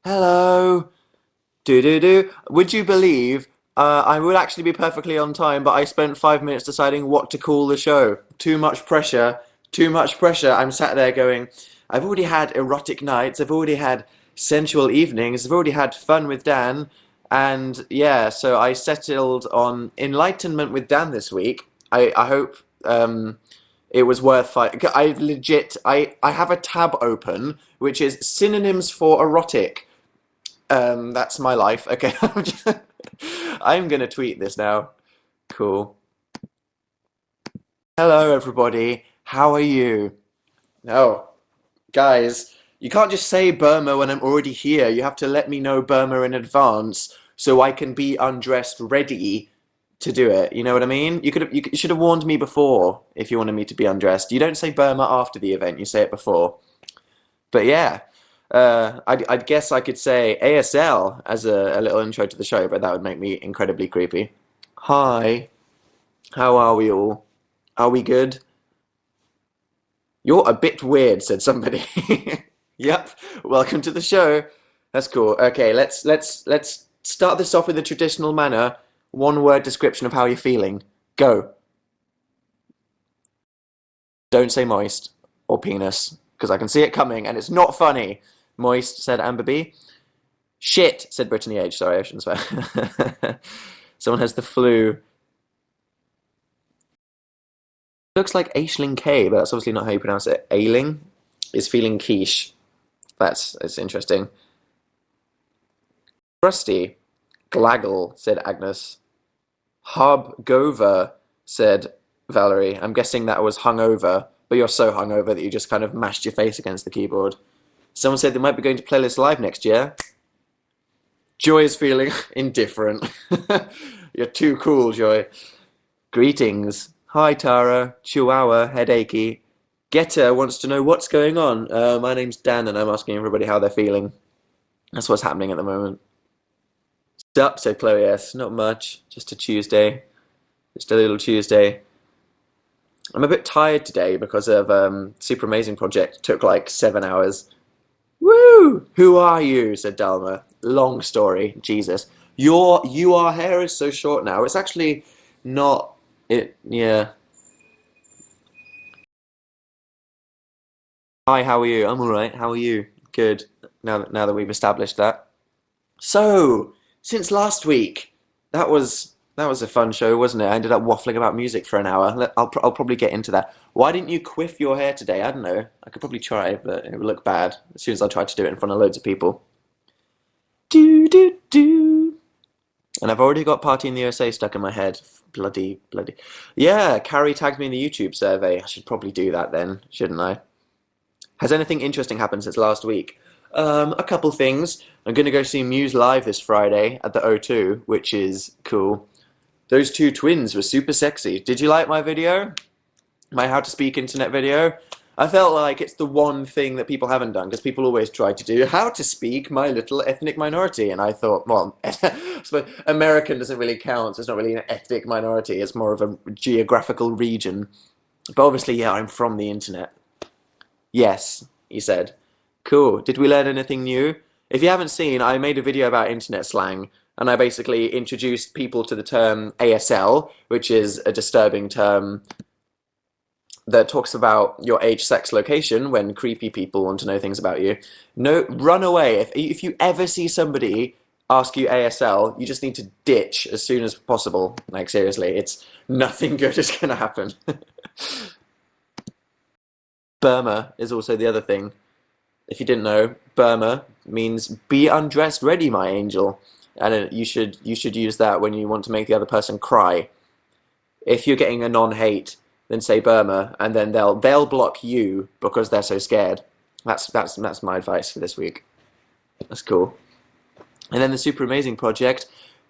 Hello. Do do do. Would you believe I would actually be perfectly on time, but I spent 5 minutes deciding what to call the show. Too much pressure. Too much pressure. I'm sat there going, I've already had erotic nights. I've already had sensual evenings. I've already had fun with Dan. And yeah, so I settled on enlightenment with Dan this week. I hope it was worth fight. I have a tab open which is synonyms for erotic. That's my life. Okay, I'm gonna tweet this now. Cool. Hello, everybody. How are you? Oh, guys, you can't just say Burma when I'm already here. You have to let me know Burma in advance so I can be undressed ready to do it. You know what I mean? You should have warned me before if you wanted me to be undressed. You don't say Burma after the event. You say it before. But yeah, I'd guess I could say ASL as a little intro to the show, but that would make me incredibly creepy. Hi, how are we all? Are we good? You're a bit weird, said somebody. Yep, welcome to the show. That's cool. Okay, let's start this off in the traditional manner. One word description of how you're feeling. Go. Don't say moist or penis, because I can see it coming and it's not funny. Moist, said Amber B. Shit, said Brittany H. Sorry, I shouldn't swear. Someone has the flu. Looks like Aisling K, but that's obviously not how you pronounce it. Ailing is feeling quiche. That's interesting. Crusty. Glaggle, said Agnes. Hobgover, said Valerie. I'm guessing that was hungover, but you're so hungover that you just kind of mashed your face against the keyboard. Someone said they might be going to Playlist Live next year. Joy is feeling indifferent. You're too cool, Joy. Greetings. Hi, Tara. Chihuahua, headachy. Getter wants to know what's going on. My name's Dan, and I'm asking everybody how they're feeling. That's what's happening at the moment. Sup, said Chloe S. Not much. Just a Tuesday. Just a little Tuesday. I'm a bit tired today because of Super Amazing Project. It took like 7 hours. Woo! Who are you? Said Dalma. Long story. Jesus. Your hair is so short now. It's actually not it. Yeah. Hi, how are you? I'm all right. How are you? Good. Now that we've established that. So, since last week, that was a fun show, wasn't it? I ended up waffling about music for an hour. I'll probably get into that. Why didn't you quiff your hair today? I don't know. I could probably try, but it would look bad as soon as I tried to do it in front of loads of people. Do do do. And I've already got Party in the USA stuck in my head. Bloody, bloody. Yeah, Carrie tagged me in the YouTube survey. I should probably do that then, shouldn't I? Has anything interesting happened since last week? A couple things. I'm going to go see Muse live this Friday at the O2, which is cool. Those two twins were super sexy. Did you like my video? My how to speak internet video? I felt like it's the one thing that people haven't done, because people always try to do how to speak my little ethnic minority, and I thought, well, so American doesn't really count, so it's not really an ethnic minority, it's more of a geographical region. But obviously, yeah, I'm from the internet. Yes, he said. Cool. Did we learn anything new? If you haven't seen, I made a video about internet slang, and I basically introduced people to the term ASL, which is a disturbing term that talks about your age, sex, location when creepy people want to know things about you. No, run away. If you ever see somebody ask you ASL, you just need to ditch as soon as possible. Like, seriously, it's nothing good is going to happen. Burma is also the other thing. If you didn't know, Burma means be undressed ready, my angel. And you should use that when you want to make the other person cry. If you're getting a non-hate, then say Burma, and then they'll block you because they're so scared. That's my advice for this week. That's cool. And then the Super Amazing Project.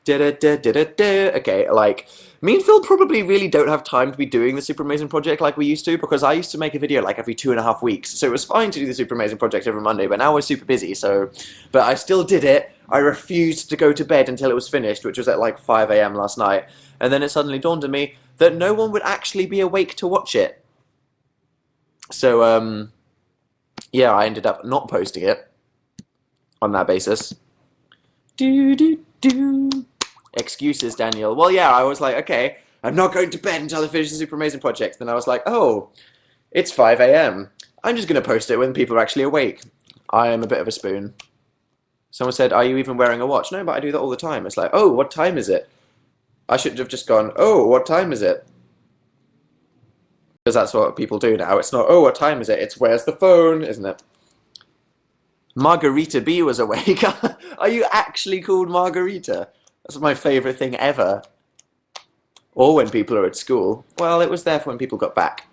Okay, like, me and Phil probably really don't have time to be doing the Super Amazing Project like we used to, because I used to make a video like every 2.5 weeks, so it was fine to do the Super Amazing Project every Monday, but now we're super busy, so... But I still did it. I refused to go to bed until it was finished, which was at like 5 a.m. last night, and then it suddenly dawned on me that no one would actually be awake to watch it. So, yeah, I ended up not posting it on that basis. Do, do, do. Excuses, Daniel. Well, yeah, I was like, okay, I'm not going to bed until I finish the Super Amazing Project. Then I was like, oh, it's 5 a.m. I'm just going to post it when people are actually awake. I am a bit of a spoon. Someone said, are you even wearing a watch? No, but I do that all the time. It's like, oh, what time is it? I should have just gone, oh, what time is it? Because that's what people do now. It's not, oh, what time is it? It's, where's the phone, isn't it? Margarita B was awake. Are you actually called Margarita? That's my favourite thing ever. Or when people are at school. Well, it was there for when people got back.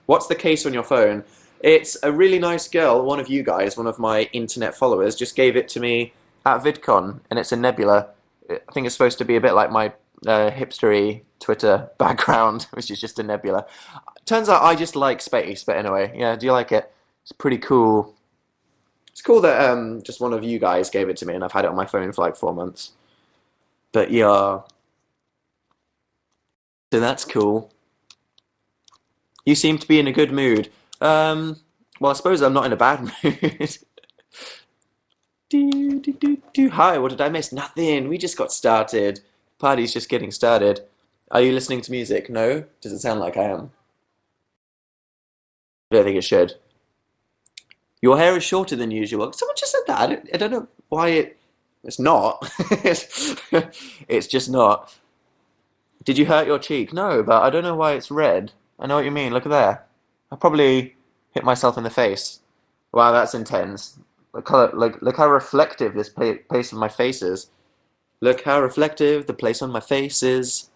What's the case on your phone? It's a really nice girl, one of you guys, one of my internet followers, just gave it to me at VidCon, and it's a nebula. I think it's supposed to be a bit like my hipstery Twitter background, which is just a nebula. Turns out I just like space, but anyway, yeah, do you like it? It's pretty cool. It's cool that just one of you guys gave it to me, and I've had it on my phone for like 4 months. But yeah. So that's cool. You seem to be in a good mood. Well, I suppose I'm not in a bad mood. Hi, what did I miss? Nothing. We just got started. Party's just getting started. Are you listening to music? No? Does it sound like I am? I don't think it should. Your hair is shorter than usual. Someone just said that. I don't know why it's not. It's just not. Did you hurt your cheek? No, but I don't know why it's red. I know what you mean. Look at there. I probably hit myself in the face. Wow, that's intense. Look how reflective this place on my face is. Look how reflective the place on my face is.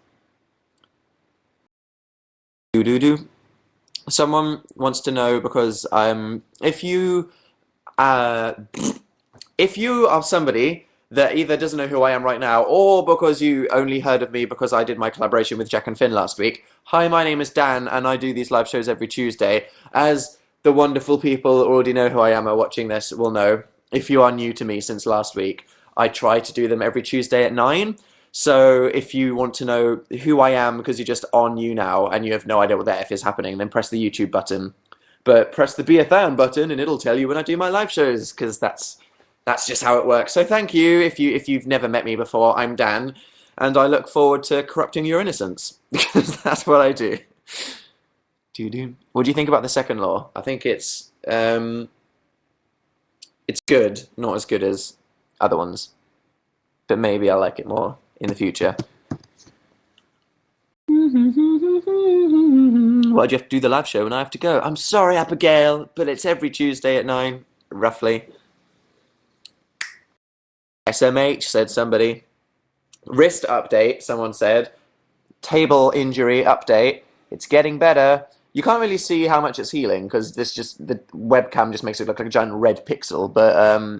Do. Someone wants to know because if you are somebody that either doesn't know who I am right now, or because you only heard of me because I did my collaboration with Jack and Finn last week. Hi, my name is Dan, and I do these live shows every Tuesday. As the wonderful people who already know who I am are watching this will know, if you are new to me since last week, I try to do them every Tuesday at 9. So if you want to know who I am because you're just on YouNow and you have no idea what the F is happening, then press the YouTube button. But press the Be a Fan button and it'll tell you when I do my live shows, because that's just how it works. So thank you. If you've never met me before, I'm Dan, and I look forward to corrupting your innocence, because that's what I do. What do you think about the second law? I think it's good, not as good as other ones, but maybe I like it more in the future. Why do you have to do the live show when I have to go? I'm sorry, Abigail, but it's every Tuesday at 9, roughly. SMH, said somebody. Wrist update, someone said. Table injury update. It's getting better. You can't really see how much it's healing because the webcam just makes it look like a giant red pixel, but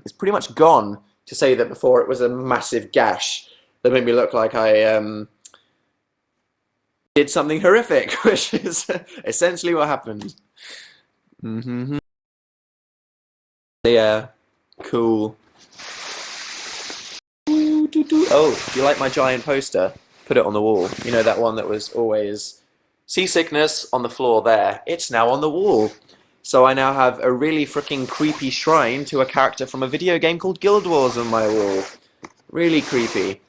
it's pretty much gone. To say that before it was a massive gash that made me look like I did something horrific, which is essentially what happened. Yeah, cool. Oh, do you like my giant poster? Put it on the wall. You know, that one that was always seasickness on the floor there. It's now on the wall. So I now have a really freaking creepy shrine to a character from a video game called Guild Wars on my wall. Really creepy.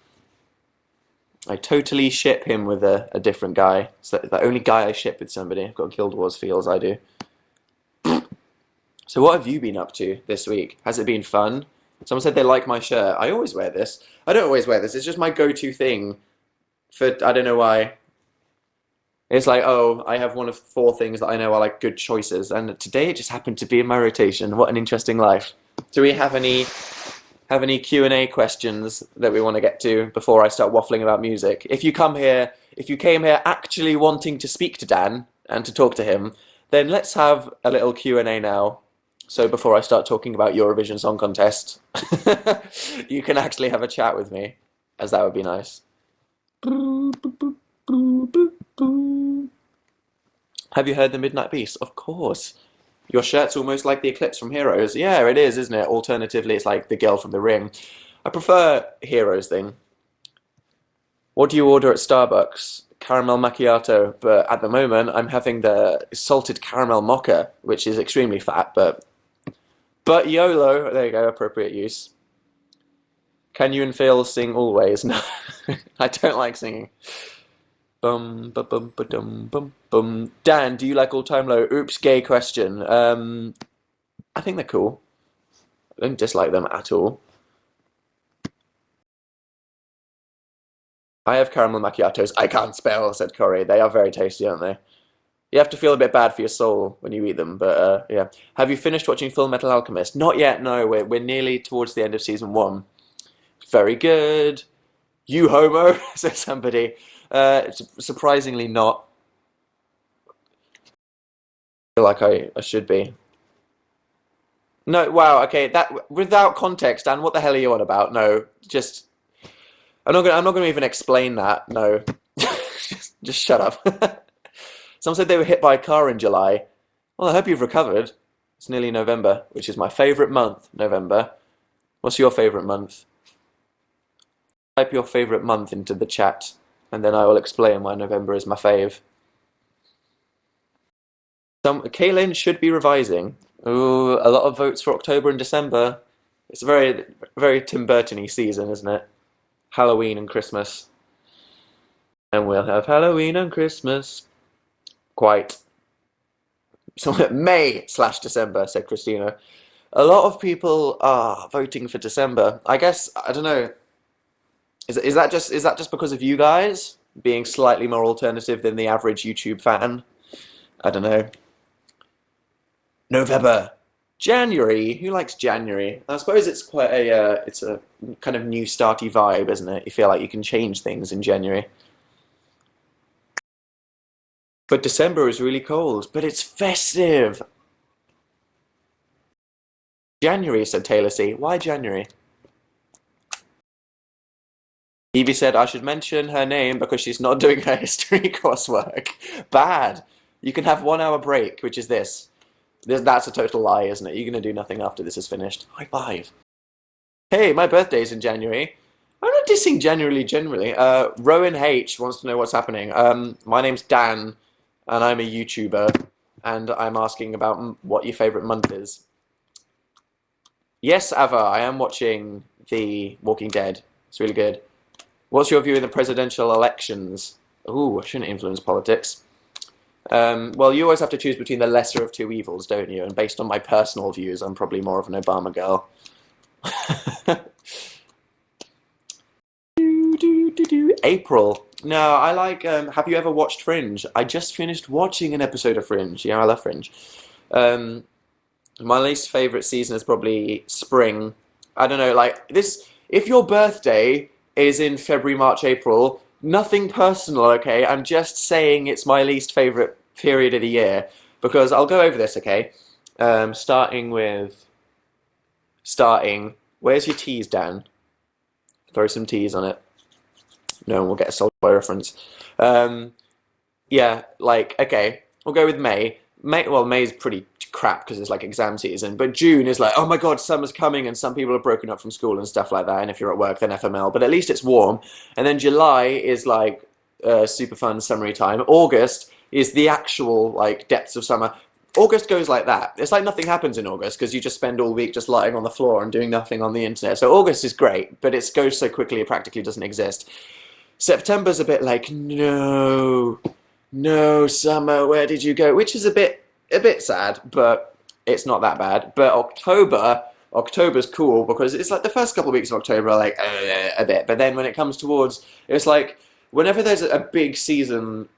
I totally ship him with a different guy. It's the only guy I ship with somebody. I've got Guild Wars feels, I do. So what have you been up to this week? Has it been fun? Someone said they like my shirt. I always wear this. I don't always wear this. It's just my go-to thing. I don't know why. It's like, oh, I have one of 4 things that I know are like good choices, and today it just happened to be in my rotation. What an interesting life. Do we have any Q&A questions that we want to get to before I start waffling about music? If you came here actually wanting to speak to Dan and to talk to him, then let's have a little Q&A now. So before I start talking about Eurovision Song Contest, you can actually have a chat with me, as that would be nice. Have you heard the Midnight Beast? Of course. Your shirt's almost like the Eclipse from Heroes. Yeah, it is, isn't it? Alternatively, it's like the girl from The Ring. I prefer Heroes thing. What do you order at Starbucks? Caramel macchiato, but at the moment I'm having the salted caramel mocha, which is extremely fat, but YOLO, there you go, appropriate use. Can you and Phil sing always? No, I don't like singing. Bum ba bum ba dum bum bum. Dan, do you like All Time Low? Oops, gay question. I think they're cool. I don't dislike them at all. I have caramel macchiatos. I can't spell, said Corey. They are very tasty, aren't they? You have to feel a bit bad for your soul when you eat them, but yeah. Have you finished watching Full Metal Alchemist? Not yet, no. We're nearly towards the end of season one. Very good. You homo, said somebody. Surprisingly not. I feel like I should be. No, wow, okay, that without context, Dan, what the hell are you on about? No, just I'm not gonna even explain that. No. Just shut up. Someone said they were hit by a car in July. Well, I hope you've recovered. It's nearly November, which is my favourite month, November. What's your favourite month? Type your favourite month into the chat, and then I will explain why November is my fave. Kaylin should be revising. Ooh, a lot of votes for October and December. It's a very, very Tim Burton-y season, isn't it? Halloween and Christmas. And we'll have Halloween and Christmas. Quite. So May/December, said Christina. A lot of people are voting for December. I guess, I don't know. Is that just because of you guys being slightly more alternative than the average YouTube fan? I don't know. November. January. Who likes January? I suppose it's quite it's a kind of new starty vibe, isn't it? You feel like you can change things in January. But December is really cold, but it's festive. January, said Taylor C. Why January? Evie said I should mention her name because she's not doing her history coursework. Bad. You can have 1 hour break, which is this. That's a total lie, isn't it? You're going to do nothing after this is finished. High five. Hey, my birthday's in January. I'm not dissing generally. Rowan H wants to know what's happening. My name's Dan, and I'm a YouTuber, and I'm asking about what your favourite month is. Yes, Ava, I am watching The Walking Dead. It's really good. What's your view in the presidential elections? Ooh, I shouldn't influence politics. Well, you always have to choose between the lesser of two evils, don't you? And based on my personal views, I'm probably more of an Obama girl. April. No, I like, have you ever watched Fringe? I just finished watching an episode of Fringe. Yeah, I love Fringe. My least favourite season is probably spring. I don't know, like, this, if your birthday is in February, March, April, nothing personal, okay? I'm just saying it's my least favourite period of the year. Because I'll go over this, okay? Starting, where's your teas, Dan? Throw some teas on it. No one will get a Soul Boy reference. Yeah, like, okay, we'll go with May. May's pretty crap because it's like exam season, but June is like, oh my god, summer's coming and some people are broken up from school and stuff like that, and if you're at work then FML, but at least it's warm. And then July is like super fun summery time. August is the actual like depths of summer. August goes like that. It's like nothing happens in August because you just spend all week just lying on the floor and doing nothing on the internet. So August is great, but it goes so quickly it practically doesn't exist. September's a bit like, no, summer, where did you go? Which is a bit sad, but it's not that bad. But October's cool because it's like the first couple of weeks of October are like a bit, but then when it comes towards, it's like whenever there's a big season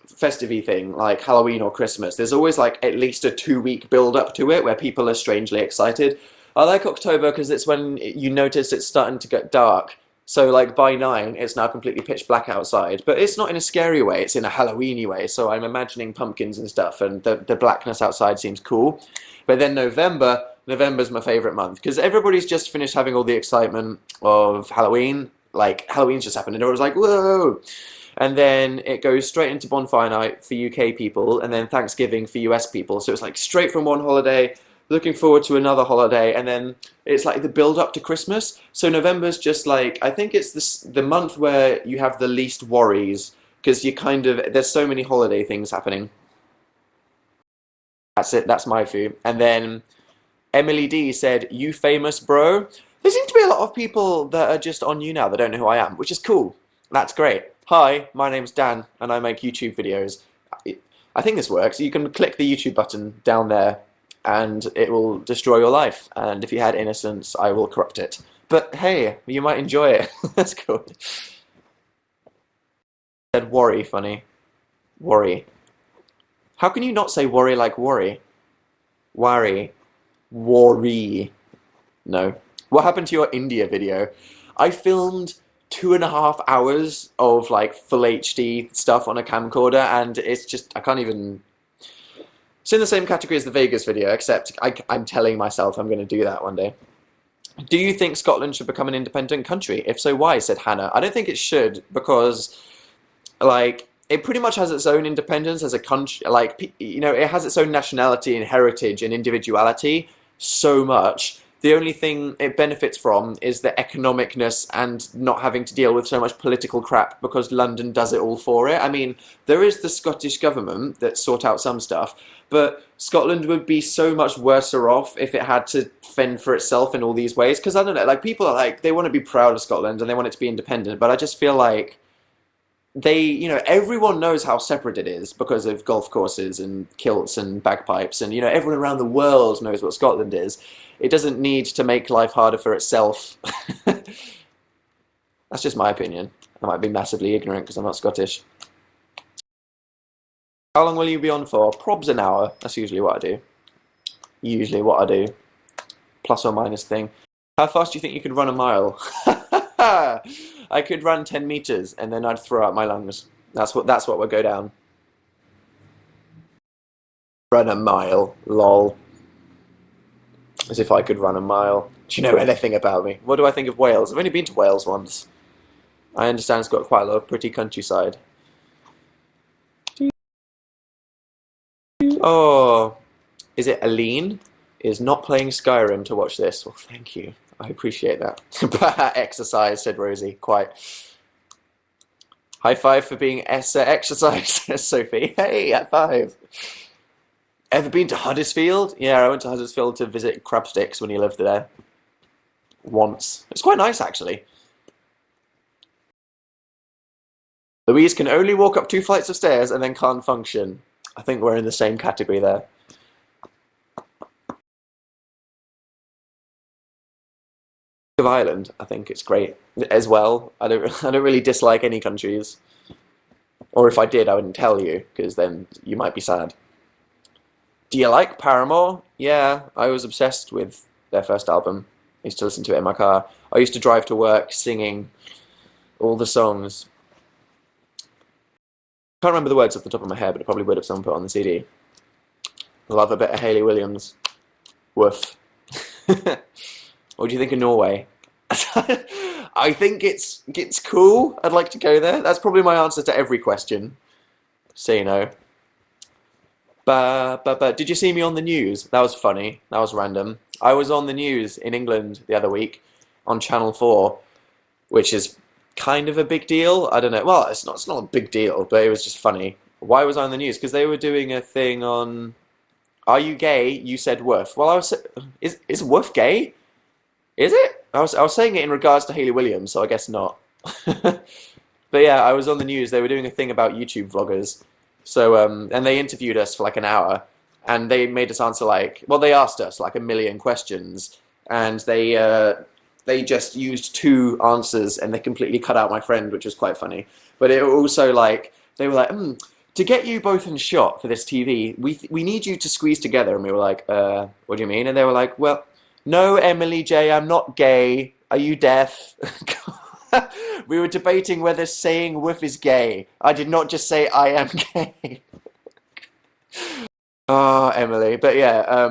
festive thing like Halloween or Christmas, there's always like at least a 2 week build up to it where people are strangely excited. I like October because it's when you notice it's starting to get dark. So like by 9, it's now completely pitch black outside, but it's not in a scary way, it's in a Halloweeny way. So I'm imagining pumpkins and stuff, and the blackness outside seems cool. But then November's my favourite month, because everybody's just finished having all the excitement of Halloween. Like, Halloween's just happened, and everyone's like, whoa! And then it goes straight into bonfire night for UK people, and then Thanksgiving for US people. So it's like straight from one holiday, looking forward to another holiday, and then it's like the build up to Christmas. So November's just like, I think it's the month where you have the least worries, because there's so many holiday things happening. That's it, that's my view. And then Emily D said, you famous bro? There seem to be a lot of people that are just on YouNow that don't know who I am, which is cool. That's great. Hi, my name's Dan, and I make YouTube videos. I think this works. You can click the YouTube button down there, and it will destroy your life. And if you had innocence, I will corrupt it. But hey, you might enjoy it. That's cool. Said worry, funny. Worry. How can you not say worry like worry? Worry. Worry. No. What happened to your India video? I filmed 2.5 hours of like full HD stuff on a camcorder, and it's just, I can't even. It's in the same category as the Vegas video, except I'm telling myself I'm going to do that one day. Do you think Scotland should become an independent country? If so, why? Said Hannah. I don't think it should, because like it pretty much has its own independence as a country. Like, it has its own nationality and heritage and individuality so much. The only thing it benefits from is the economicness and not having to deal with so much political crap because London does it all for it. I mean, there is the Scottish government that sort out some stuff, but Scotland would be so much worse off if it had to fend for itself in all these ways. Because I don't know, like people are like, they want to be proud of Scotland and they want it to be independent, but I just feel like everyone knows how separate it is because of golf courses and kilts and bagpipes, and everyone around the world knows what Scotland is. It doesn't need to make life harder for itself. That's just my opinion. I might be massively ignorant because I'm not Scottish. How long will you be on for? Probs an hour. That's usually what I do. Usually what I do. Plus or minus thing. How fast do you think you could run a mile? I could run 10 meters and then I'd throw out my lungs. That's what would go down. Run a mile, lol. As if I could run a mile. Do you know anything about me? What do I think of Wales? I've only been to Wales once. I understand it's got quite a lot of pretty countryside. Oh, is it Aline? Is not playing Skyrim to watch this. Well, thank you. I appreciate that. Exercise, said Rosie. Quite. High five for being exercise, says Sophie. Hey, high five. Ever been to Huddersfield? Yeah, I went to Huddersfield to visit Crabsticks when he lived there. Once. It's quite nice, actually. Louise can only walk up 2 flights of stairs and then can't function. I think we're in the same category there. Of Ireland, I think it's great as well. I don't really dislike any countries. Or if I did, I wouldn't tell you, because then you might be sad. Do you like Paramore? Yeah, I was obsessed with their first album. I used to listen to it in my car. I used to drive to work singing all the songs. Can't remember the words off the top of my head, but I probably would if someone put it on the CD. Love a bit of Hayley Williams. Woof. What do you think of Norway? I think it's cool. I'd like to go there. That's probably my answer to every question. So But did you see me on the news? That was funny. That was random. I was on the news in England the other week on Channel 4, which is kind of a big deal. I don't know. Well, it's not a big deal, but it was just funny. Why was I on the news? Because they were doing a thing on, are you gay? You said woof. Well, is woof gay? Is it? I was saying it in regards to Hayley Williams, so I guess not. But yeah, I was on the news. They were doing a thing about YouTube vloggers. So, and they interviewed us for like an hour, and they made us answer they asked us like a million questions, and they just used 2 answers, and they completely cut out my friend, which was quite funny. But it also they were like, to get you both in shot for this TV, we need you to squeeze together, and we were like, what do you mean? And they were like, well, no, Emily J, I'm not gay. Are you deaf? We were debating whether saying woof is gay. I did not just say I am gay. Oh, Emily. But yeah,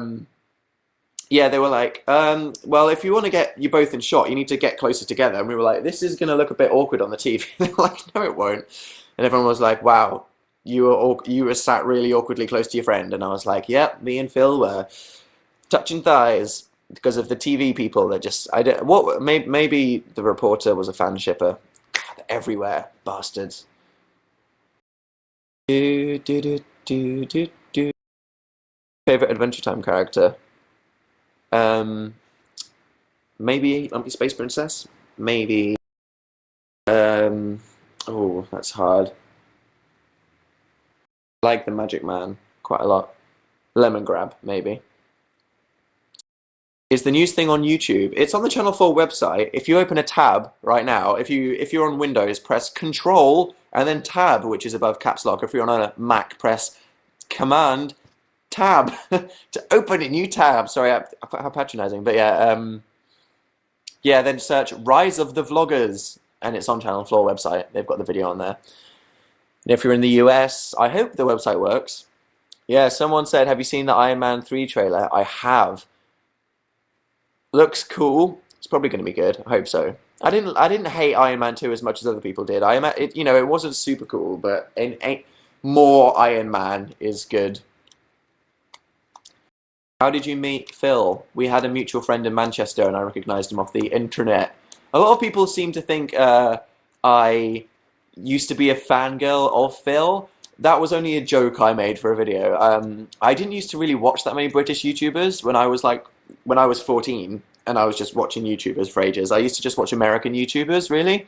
they were like, well, if you want to get you both in shot, you need to get closer together. And we were like, this is going to look a bit awkward on the TV. They were like, no, it won't. And everyone was like, wow, you were sat really awkwardly close to your friend. And I was like, yep, me and Phil were touching thighs. Because of the TV people that maybe the reporter was a fan shipper. God, everywhere, bastards. Favorite Adventure Time character? Maybe Lumpy Space Princess. Maybe. Oh, that's hard. I like the Magic Man quite a lot. Lemon Grab, maybe. Is the news thing on YouTube? It's on the Channel 4 website. If you open a tab right now, if you're on Windows, press Control and then Tab, which is above caps lock. If you're on a Mac, press Command Tab to open a new tab. Sorry, how patronizing, but yeah. Then search Rise of the Vloggers, and it's on Channel 4 website. They've got the video on there. And if you're in the US, I hope the website works. Yeah, someone said, "Have you seen the Iron Man 3 trailer?" I have. Looks cool. It's probably going to be good. I hope so. I didn't hate Iron Man 2 as much as other people did. It wasn't super cool, but more Iron Man is good. How did you meet Phil? We had a mutual friend in Manchester, and I recognised him off the internet. A lot of people seem to think I used to be a fangirl of Phil. That was only a joke I made for a video. I didn't used to really watch that many British YouTubers when I was 14, and I was just watching YouTubers for ages. I used to just watch American YouTubers, really,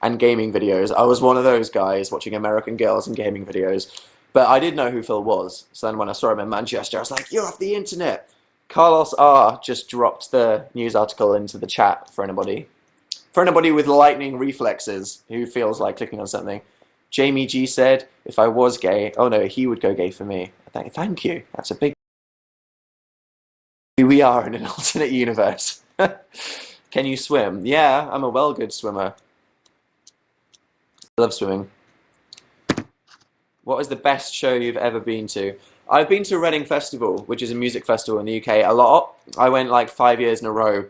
and gaming videos. I was one of those guys watching American girls and gaming videos. But I did know who Phil was. So then when I saw him in Manchester, I was like, "You're off the internet." Carlos R. just dropped the news article into the chat for anybody. For anybody with lightning reflexes who feels like clicking on something. Jamie G said, "If I was gay," oh no, he would go gay for me. Thank you. That's a big... We are in an alternate universe. Can you swim? Yeah, I'm a well good swimmer. I love swimming. What is the best show you've ever been to? I've been to Reading Festival, which is a music festival in the UK, a lot. I went like 5 years in a row.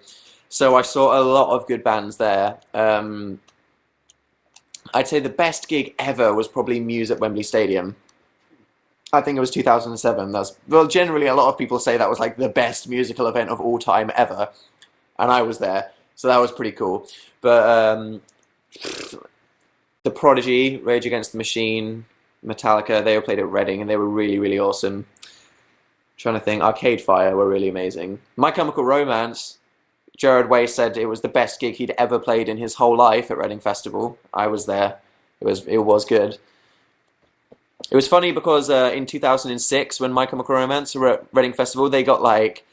So I saw a lot of good bands there. I'd say the best gig ever was probably Muse at Wembley Stadium. I think it was 2007. Well, generally a lot of people say that was like the best musical event of all time ever. And I was there. So that was pretty cool. But The Prodigy, Rage Against the Machine, Metallica, they all played at Reading, and they were really, really awesome. Trying to think, Arcade Fire were really amazing. My Chemical Romance, Jared Way said it was the best gig he'd ever played in his whole life at Reading Festival. I was there. It was good. It was funny because in 2006, when My Chemical Romance were at Reading Festival, they got like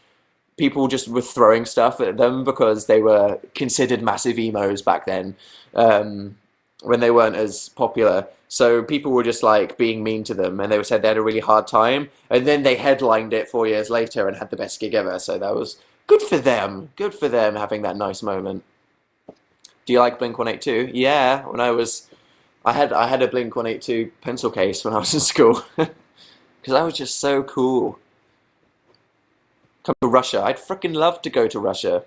people just were throwing stuff at them because they were considered massive emos back then, when they weren't as popular. So people were just like being mean to them, and they said they had a really hard time. And then they headlined it 4 years later and had the best gig ever. So that was good for them. Good for them having that nice moment. Do you like Blink-182? Yeah, I had a Blink-182 pencil case when I was in school because I was just so cool. Come to Russia. I'd freaking love to go to Russia.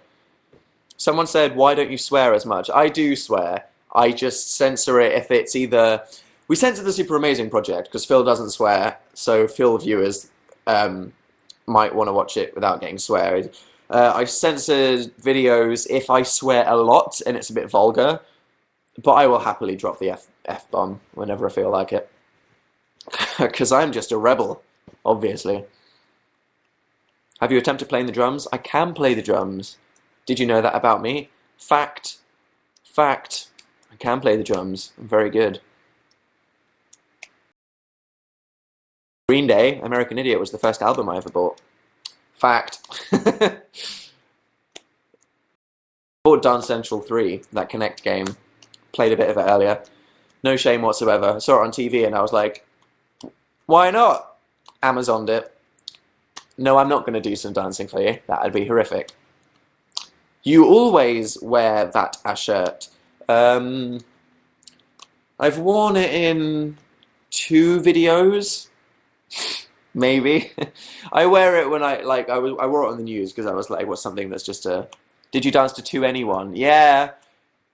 Someone said, "Why don't you swear as much?" I do swear. I just censor it if it's either... We censor the Super Amazing Project because Phil doesn't swear, so Phil viewers might want to watch it without getting swear. I censor videos if I swear a lot and it's a bit vulgar, but I will happily drop the F-bomb whenever I feel like it. Because I'm just a rebel, obviously. Have you attempted playing the drums? I can play the drums. Did you know that about me? Fact. Fact. I can play the drums. I'm very good. Green Day, American Idiot, was the first album I ever bought. Fact. Bought Dance Central 3, that Connect game. Played a bit of it earlier. No shame whatsoever. Saw it on TV and I was like, why not? Amazoned it. No, I'm not going to do some dancing for you. That would be horrific. You always wear that as shirt. I've worn it in 2 videos. Maybe. I wear it when I wore it on the news because I was like, what's something that's just a... Did you dance to To Anyone? Yeah.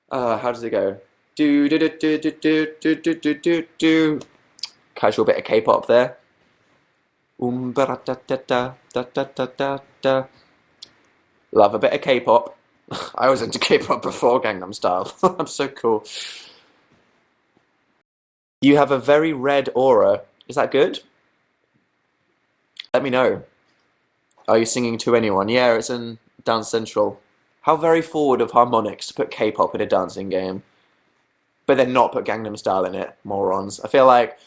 How does it go? Do do do do do do do do do do do. Casual bit of K-pop there. Da da da da da da da da. Love a bit of K-pop. I was into K-pop before Gangnam Style. I'm so cool. You have a very red aura. Is that good? Let me know. Are you singing To Anyone? Yeah, it's in Dance Central. How very forward of Harmonix to put K-pop in a dancing game, but then not put Gangnam Style in it, morons. I feel like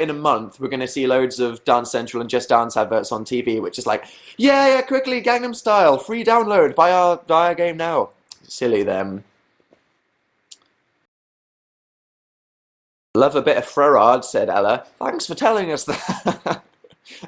in a month we're gonna see loads of Dance Central and Just Dance adverts on TV, which is like, yeah, quickly Gangnam Style, free download, buy our game now. Silly them. Love a bit of Frerard, said Ella. Thanks for telling us that.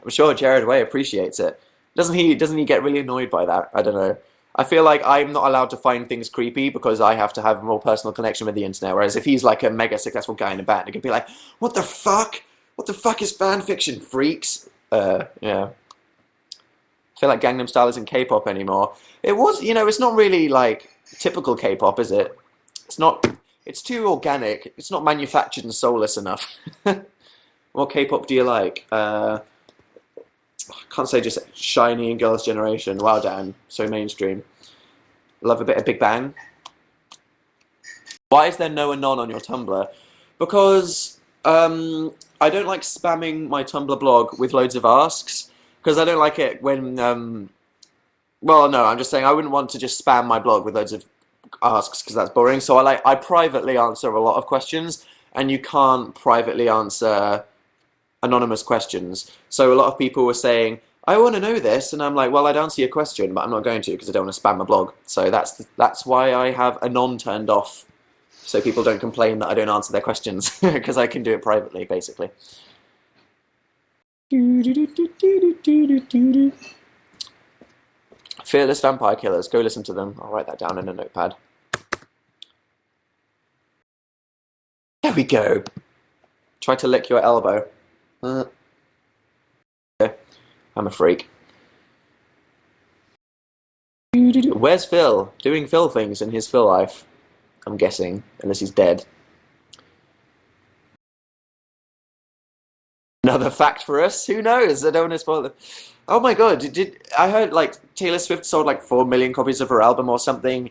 I'm sure Jared Way appreciates it. Doesn't he get really annoyed by that? I don't know. I feel like I'm not allowed to find things creepy because I have to have a more personal connection with the internet. Whereas if he's like a mega successful guy in a band, it could be like, what the fuck? What the fuck is fan fiction, freaks? Yeah. I feel like Gangnam Style isn't K-pop anymore. It was, it's not really like typical K-pop, is it? It's not. It's too organic. It's not manufactured and soulless enough. What K-pop do you like? I can't say just Shiny and Girls' Generation. Wow, Dan, so mainstream. Love a bit of Big Bang. Why is there no anon on your Tumblr? Because I don't like spamming my Tumblr blog with loads of asks. Because I don't like it when. Well, no, I'm just saying I wouldn't want to just spam my blog with loads of asks because that's boring. So I privately answer a lot of questions, and you can't privately answer anonymous questions. So a lot of people were saying, I want to know this, and I'm like, well, I'd answer your question, but I'm not going to because I don't want to spam my blog. So that's why I have anon turned off, so people don't complain that I don't answer their questions because I can do it privately, basically. Fearless Vampire Killers. Go listen to them. I'll write that down in a notepad. There we go. Try to lick your elbow. Okay. I'm a freak. Where's Phil? Doing Phil things in his Phil life. I'm guessing, unless he's dead. Another fact for us? Who knows? I don't want to spoil it. Oh my god, I heard like Taylor Swift sold like 4 million copies of her album or something?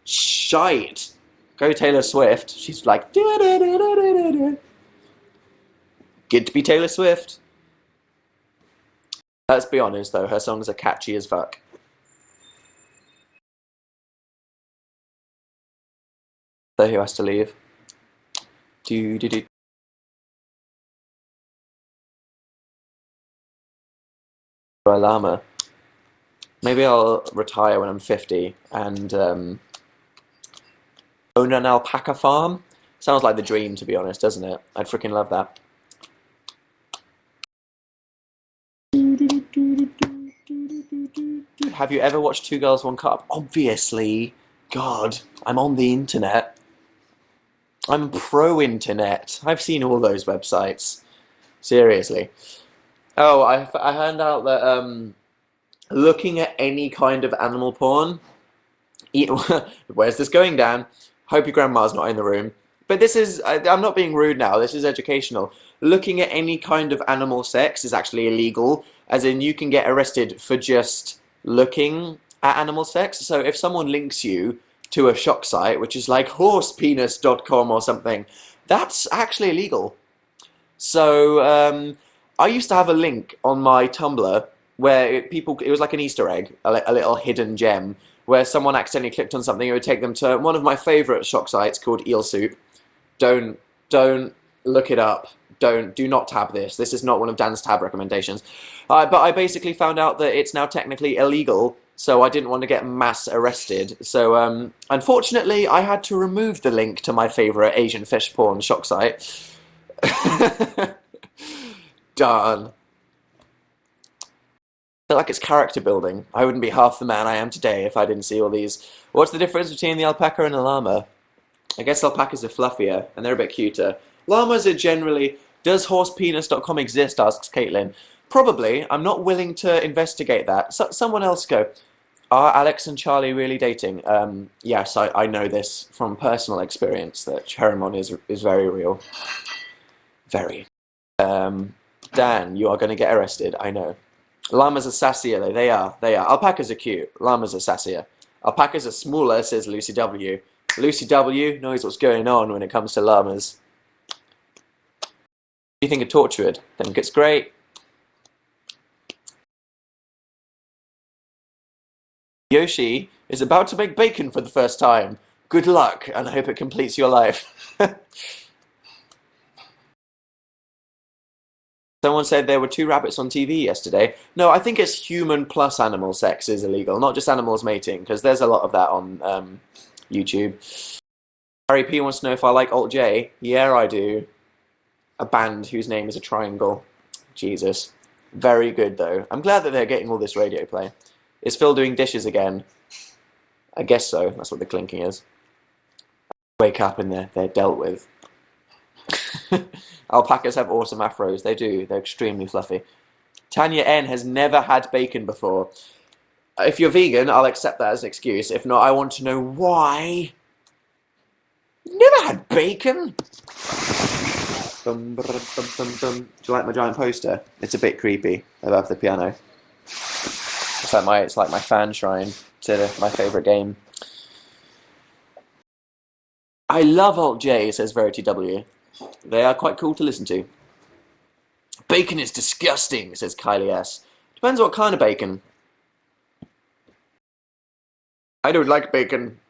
Shite. Go Taylor Swift. She's like good to be Taylor Swift. Let's be honest though, her songs are catchy as fuck. So who has to leave? Do do do. Llama. Maybe I'll retire when I'm 50 and own an alpaca farm. Sounds like the dream, to be honest, doesn't it? I'd freaking love that. Have you ever watched Two Girls, One Cup? Obviously. God, I'm on the internet. I'm pro-internet. I've seen all those websites. Seriously. Oh, I found out that looking at any kind of animal porn. Where's this going, Dan? Hope your grandma's not in the room. But this is, I'm not being rude now, this is educational. Looking at any kind of animal sex is actually illegal, as in you can get arrested for just looking at animal sex. So if someone links you to a shock site, which is like horsepenis.com or something, that's actually illegal. So I used to have a link on my Tumblr where it was like an Easter egg, a little hidden gem, where someone accidentally clicked on something, it would take them to one of my favourite shock sites called Eel Soup. Don't look it up. Do not tab this. This is not one of Dan's tab recommendations. But I basically found out that it's now technically illegal, so I didn't want to get mass arrested. So unfortunately, I had to remove the link to my favourite Asian fish porn shock site. Darn. I feel like it's character building. I wouldn't be half the man I am today if I didn't see all these. What's the difference between the alpaca and the llama? I guess alpacas are fluffier, and they're a bit cuter. Llamas are generally... Does horsepenis.com exist, asks Caitlin. Probably. I'm not willing to investigate that. Someone else go. Are Alex and Charlie really dating? Yes, I know this from personal experience, that Cheremon is very real. Very. Dan, you are going to get arrested, I know. Llamas are sassier, though. They are. Alpacas are cute. Llamas are sassier. Alpacas are smaller, says Lucy W. Lucy W knows what's going on when it comes to llamas. You think of Tortured? Think it's great. Yoshi is about to make bacon for the first time. Good luck, and I hope it completes your life. Someone said there were 2 rabbits on TV yesterday. No, I think it's human plus animal sex is illegal, not just animals mating, because there's a lot of that on YouTube. Harry P wants to know if I like Alt J. Yeah, I do. A band whose name is a triangle. Jesus. Very good, though. I'm glad that they're getting all this radio play. Is Phil doing dishes again? I guess so. That's what the clinking is. Wake up and they're dealt with. Alpacas have awesome afros. They do. They're extremely fluffy. Tanya N has never had bacon before. If you're vegan, I'll accept that as an excuse. If not, I want to know why. Never had bacon? Bum, bum, bum, bum, bum. Do you like my giant poster? It's a bit creepy above the piano. It's like my fan shrine to my favourite game. I love Alt J, says Verity W. They are quite cool to listen to. Bacon is disgusting, says Kylie S. Depends what kind of bacon. I don't like bacon.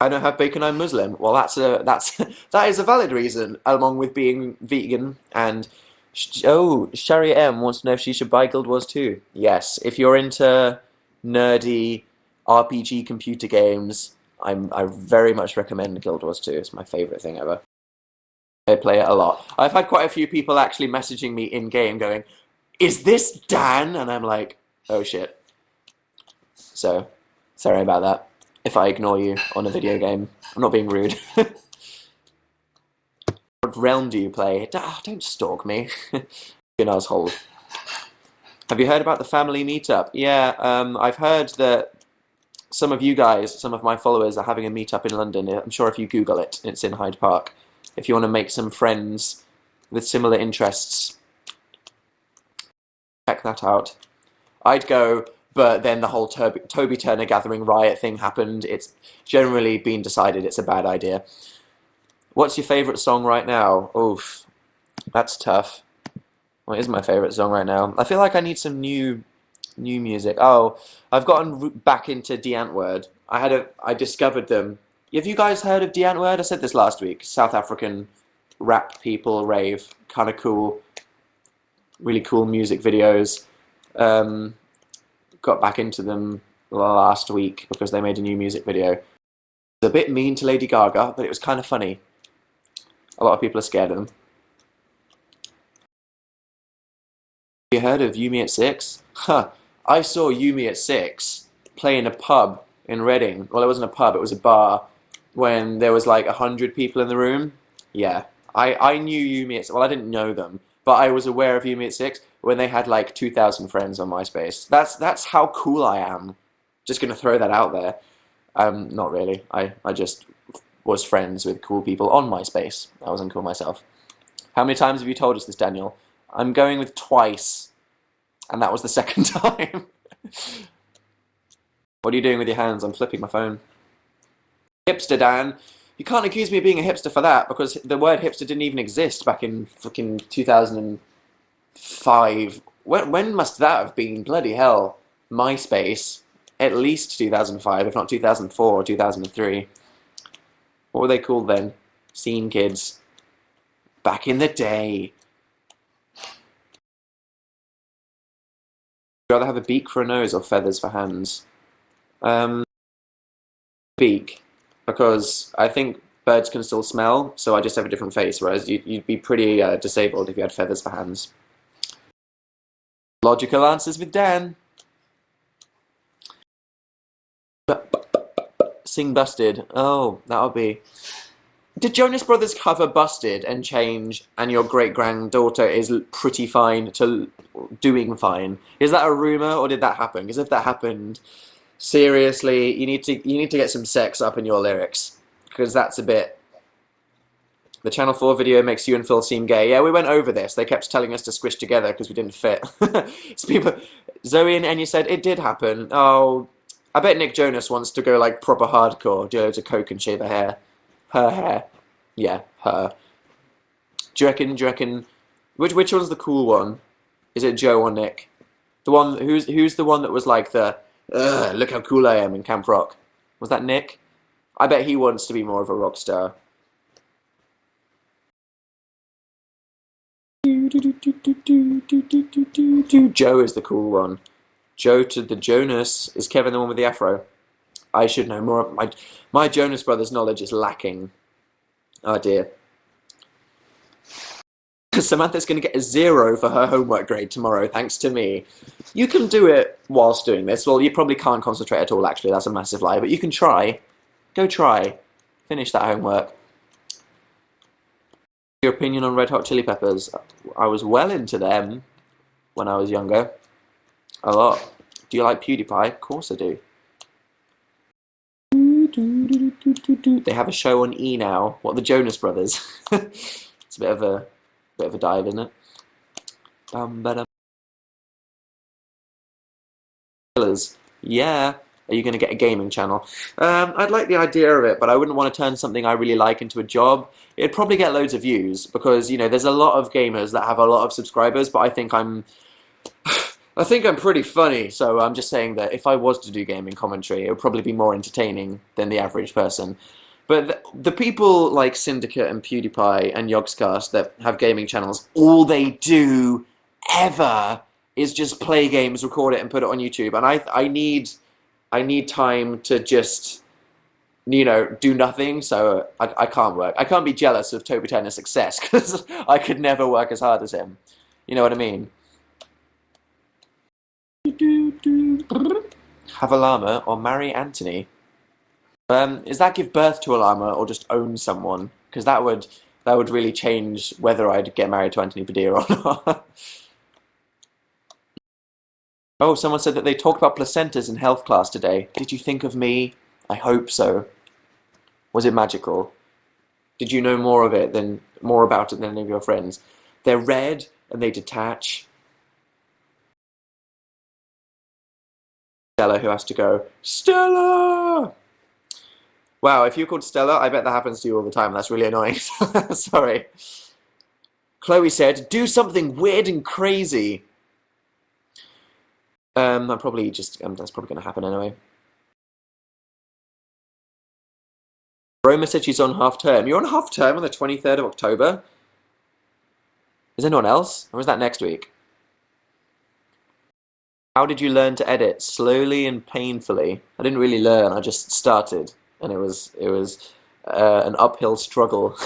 I don't have bacon, I'm Muslim. Well, that is a valid reason, along with being vegan. And Sharia M wants to know if she should buy Guild Wars 2. Yes, if you're into nerdy RPG computer games, I very much recommend Guild Wars 2. It's my favourite thing ever. I play it a lot. I've had quite a few people actually messaging me in-game going, is this Dan? And I'm like, oh shit. So, sorry about that. If I ignore you on a video game. I'm not being rude. What realm do you play? Don't stalk me. An asshole. Have you heard about the family meetup? Yeah, I've heard that some of you guys, some of my followers are having a meetup in London. I'm sure if you Google it, it's in Hyde Park. If you want to make some friends with similar interests, check that out. I'd go, but then the whole Toby Turner Gathering riot thing happened. It's generally been decided it's a bad idea. What's your favourite song right now? Oof, that's tough. What is my favourite song right now? I feel like I need some new music. Oh, I've gotten back into The Antwoord. I discovered them. Have you guys heard of The Antwoord? I said this last week. South African rap people, rave, kind of cool, really cool music videos. Got back into them last week because they made a new music video. It was a bit mean to Lady Gaga, but it was kind of funny. A lot of people are scared of them. Have you heard of You Me at 6? Huh. I saw You Me at 6 play in a pub in Reading. Well, it wasn't a pub, it was a bar when there was like 100 people in the room. Yeah. I knew You Me at 6. Well, I didn't know them, but I was aware of You Me at 6 when they had like 2,000 friends on MySpace. That's how cool I am. Just gonna throw that out there. Not really. I just was friends with cool people on MySpace. I wasn't cool myself. How many times have you told us this, Daniel? I'm going with twice. And that was the second time. What are you doing with your hands? I'm flipping my phone. Hipster, Dan. You can't accuse me of being a hipster for that, because the word hipster didn't even exist back in fucking 2005. When must that have been? Bloody hell. MySpace. At least 2005, if not 2004 or 2003. What were they called then? Scene kids. Back in the day. Would you rather have a beak for a nose or feathers for hands? Beak. Because I think birds can still smell, so I just have a different face, whereas you'd be pretty disabled if you had feathers for hands. Logical answers with Dan. Sing Busted. Oh, that'll be... Did Jonas Brothers cover Busted and change, and your great-granddaughter is pretty fine to doing fine? Is that a rumour, or did that happen? Because if that happened, seriously, you need to get some sex up in your lyrics. Because that's a bit... The Channel 4 video makes you and Phil seem gay. Yeah, we went over this. They kept telling us to squish together because we didn't fit. Zoe and Enya said, it did happen. Oh, I bet Nick Jonas wants to go like proper hardcore, do loads of coke and shave her hair. Her hair. Yeah, her. Do you reckon, which one's the cool one? Is it Joe or Nick? The one who's the one that was like the look how cool I am in Camp Rock. Was that Nick? I bet he wants to be more of a rock star. Joe is the cool one. Joe to the Jonas. Is Kevin the one with the afro? I should know more. My Jonas Brothers knowledge is lacking. Oh dear. Samantha's going to get a 0 for her homework grade tomorrow, thanks to me. You can do it whilst doing this. Well, you probably can't concentrate at all, actually. That's a massive lie. But you can try. Go try. Finish that homework. Your opinion on Red Hot Chili Peppers? I was well into them when I was younger. A lot. Do you like PewDiePie? Of course I do. They have a show on YouNow. What, the Jonas Brothers? It's a bit of a dive, isn't it? Yeah. Are you going to get a gaming channel? I'd like the idea of it, but I wouldn't want to turn something I really like into a job. It'd probably get loads of views because, you know, there's a lot of gamers that have a lot of subscribers, but I think I'm pretty funny, so I'm just saying that if I was to do gaming commentary, it would probably be more entertaining than the average person. But the people like Syndicate and PewDiePie and Yogscast that have gaming channels, all they do ever is just play games, record it, and put it on YouTube. And I need time to just, you know, do nothing. So I can't work. I can't be jealous of Toby Turner's success because I could never work as hard as him. You know what I mean? Have a llama or marry Anthony? Is that give birth to a llama or just own someone? Because that would really change whether I'd get married to Anthony Padilla or not. Oh, someone said that they talked about placentas in health class today. Did you think of me? I hope so. Was it magical? Did you know more about it than any of your friends? They're red and they detach. Stella who has to go, Stella! Wow, if you're called Stella, I bet that happens to you all the time. That's really annoying. Sorry. Chloe said, do something weird and crazy. That's probably going to happen anyway. Roma said she's on half term. You're on half term on the 23rd of October? Is anyone else? Or is that next week? How did you learn to edit? Slowly and painfully. I didn't really learn, I just started. And it was an uphill struggle.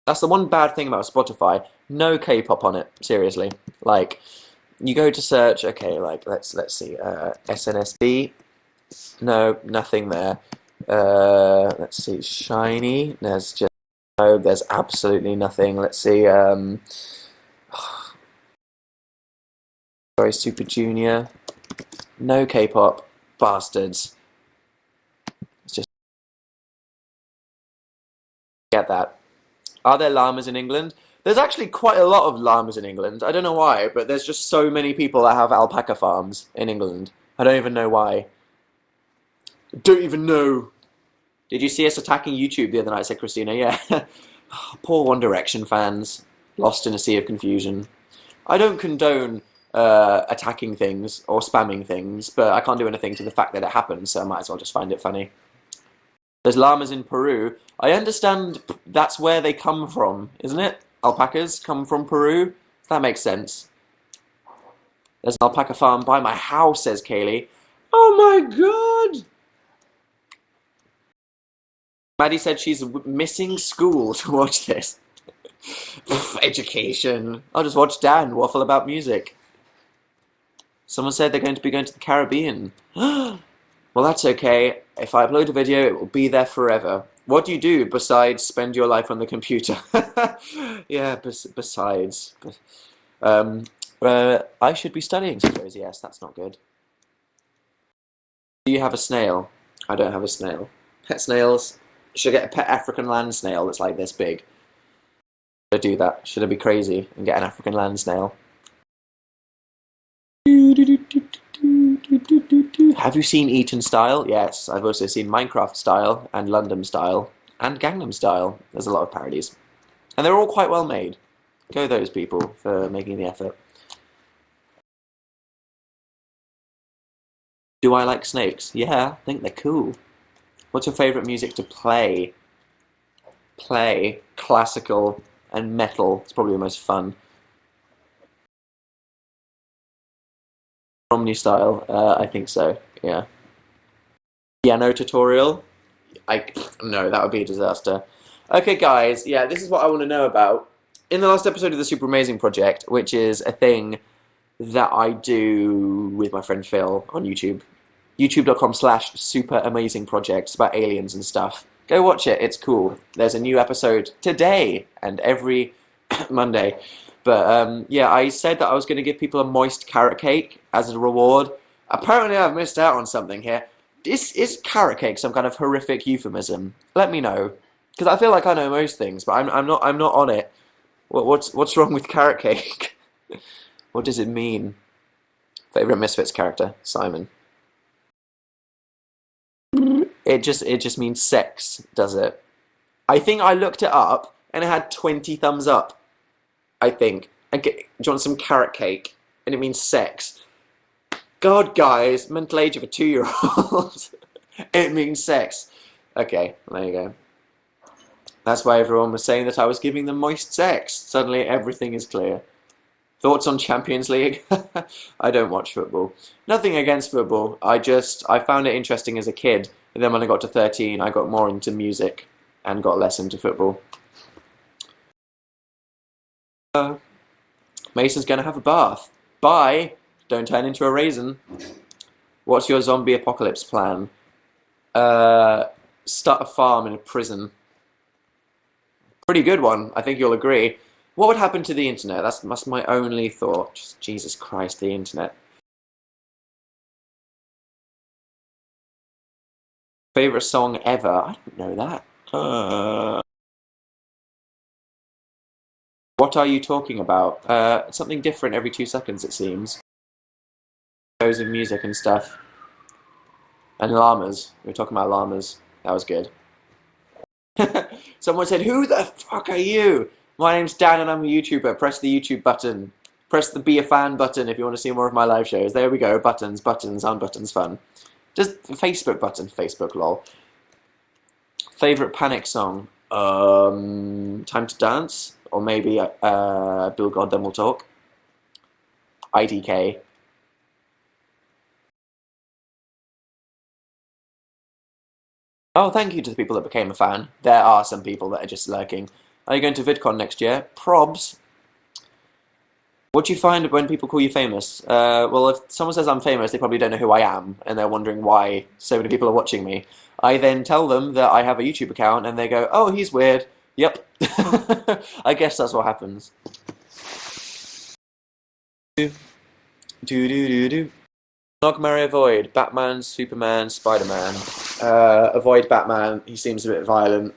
That's the one bad thing about Spotify. No K-pop on it. Seriously, like you go to search. Okay, like let's see. SNSD. No, nothing there. Let's see. Shiny. There's just no. There's absolutely nothing. Let's see. Sorry, Super Junior. No K-pop. Bastards. Let's just get that. Are there llamas in England? There's actually quite a lot of llamas in England. I don't know why, but there's just so many people that have alpaca farms in England. I don't even know why. Don't even know. Did you see us attacking YouTube the other night, said Christina? Yeah. Oh, poor One Direction fans. Lost in a sea of confusion. I don't condone attacking things or spamming things, but I can't do anything to the fact that it happens, so I might as well just find it funny. There's llamas in Peru. I understand that's where they come from, isn't it? Alpacas come from Peru. That makes sense. There's an alpaca farm by my house, says Kaylee. Oh my god! Maddie said she's missing school to watch this. Education. I'll just watch Dan waffle about music. Someone said they're going to be going to the Caribbean. Well, that's okay. If I upload a video, it will be there forever. What do you do besides spend your life on the computer? Yeah, besides. I should be studying, suppose. Yes, that's not good. Do you have a snail? I don't have a snail. Pet snails? Should I get a pet African land snail that's like this big? Should I do that? Should I be crazy and get an African land snail? Have you seen Eton Style? Yes, I've also seen Minecraft Style and London Style and Gangnam Style. There's a lot of parodies. And they're all quite well made. Go those people for making the effort. Do I like snakes? Yeah, I think they're cool. What's your favourite music to play? Play classical and metal. It's probably the most fun. Romney style, I think so. Yeah. Piano tutorial. No, that would be a disaster. Okay, guys. Yeah, this is what I want to know about. In the last episode of the Super Amazing Project, which is a thing that I do with my friend Phil on YouTube. YouTube.com/Super Amazing Project. It's about aliens and stuff. Go watch it. It's cool. There's a new episode today and every Monday. But yeah, I said that I was going to give people a moist carrot cake as a reward. Apparently, I've missed out on something here. Is carrot cake some kind of horrific euphemism? Let me know, because I feel like I know most things, but I'm not on it. What's wrong with carrot cake? What does it mean? Favorite Misfits character, Simon. It just means sex, does it? I think I looked it up and it had 20 thumbs up. I think. Do you want some carrot cake? And it means sex. God, guys, mental age of a 2-year-old. It means sex. Okay, there you go. That's why everyone was saying that I was giving them moist sex. Suddenly everything is clear. Thoughts on Champions League? I don't watch football. Nothing against football. I found it interesting as a kid. And then when I got to 13, I got more into music and got less into football. Mason's gonna have a bath. Bye! Don't turn into a raisin. What's your zombie apocalypse plan? Start a farm in a prison. Pretty good one, I think you'll agree. What would happen to the internet? That's my only thought. Just, Jesus Christ, the internet. Favorite song ever? I don't know that. What are you talking about? Something different every 2 seconds, it seems. Shows of music and stuff. And llamas. We were talking about llamas. That was good. Someone said, "Who the fuck are you?" My name's Dan and I'm a YouTuber. Press the YouTube button. Press the be a fan button if you want to see more of my live shows. There we go. Buttons, unbuttons, fun. Just Facebook button. Facebook, lol. Favorite Panic song? Time to Dance? Or maybe Bill God, Then We'll Talk. IDK. Oh, thank you to the people that became a fan. There are some people that are just lurking. Are you going to VidCon next year? Probs. What do you find when people call you famous? Well, if someone says I'm famous, they probably don't know who I am, and they're wondering why so many people are watching me. I then tell them that I have a YouTube account, and they go, "Oh, he's weird." Yep. I guess that's what happens. Do do do do. Snog, marry, avoid. Batman, Superman, Spider-Man. Avoid Batman. He seems a bit violent.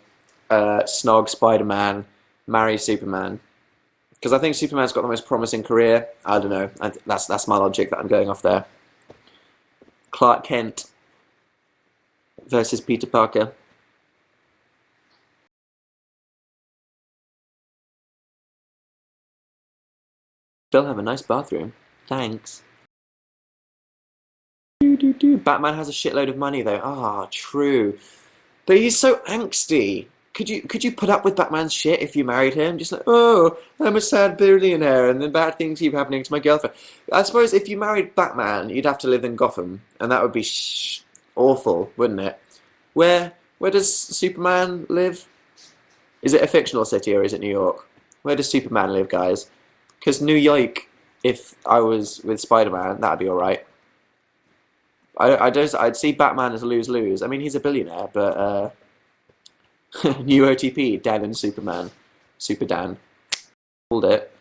Snog, Spider-Man. Marry Superman. Because I think Superman's got the most promising career. I don't know. That's my logic that I'm going off there. Clark Kent versus Peter Parker. Still have a nice bathroom. Thanks. Batman has a shitload of money though. Ah, true. But he's so angsty. Could you put up with Batman's shit if you married him? Just like, oh, I'm a sad billionaire, and then bad things keep happening to my girlfriend. I suppose if you married Batman, you'd have to live in Gotham, and that would be awful, wouldn't it? Where does Superman live? Is it a fictional city or is it New York? Where does Superman live, guys? Because New York, if I was with Spider-Man, that'd be all right. I'd see Batman as a lose-lose. I mean, he's a billionaire, but new OTP, Dan and Superman. Super Dan. Called it.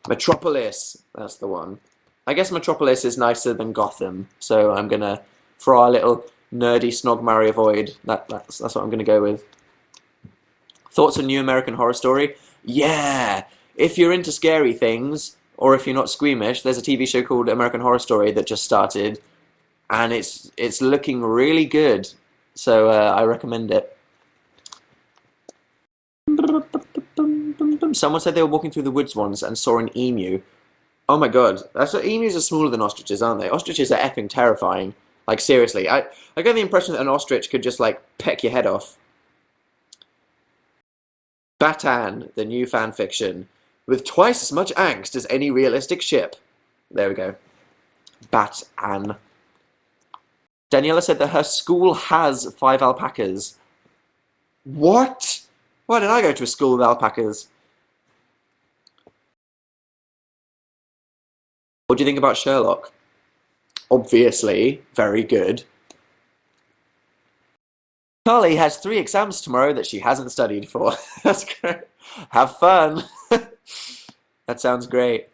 Metropolis. That's the one. I guess Metropolis is nicer than Gotham, so I'm gonna, for our little nerdy Snog, marry, avoid, that's what I'm gonna go with. Thoughts on New American Horror Story? Yeah! If you're into scary things, or if you're not squeamish, there's a TV show called American Horror Story that just started, and it's looking really good, so I recommend it. Someone said they were walking through the woods once and saw an emu. Oh my god. Emus are smaller than ostriches, aren't they? Ostriches are effing terrifying. Like, seriously. I get the impression that an ostrich could just, like, peck your head off. Batan, the new fan fiction, with twice as much angst as any realistic ship. There we go. Batan. Daniela said that her school has 5 alpacas. What? Why did I go to a school with alpacas? What do you think about Sherlock? Obviously, very good. Carly has 3 exams tomorrow that she hasn't studied for. That's great. Have fun. That sounds great.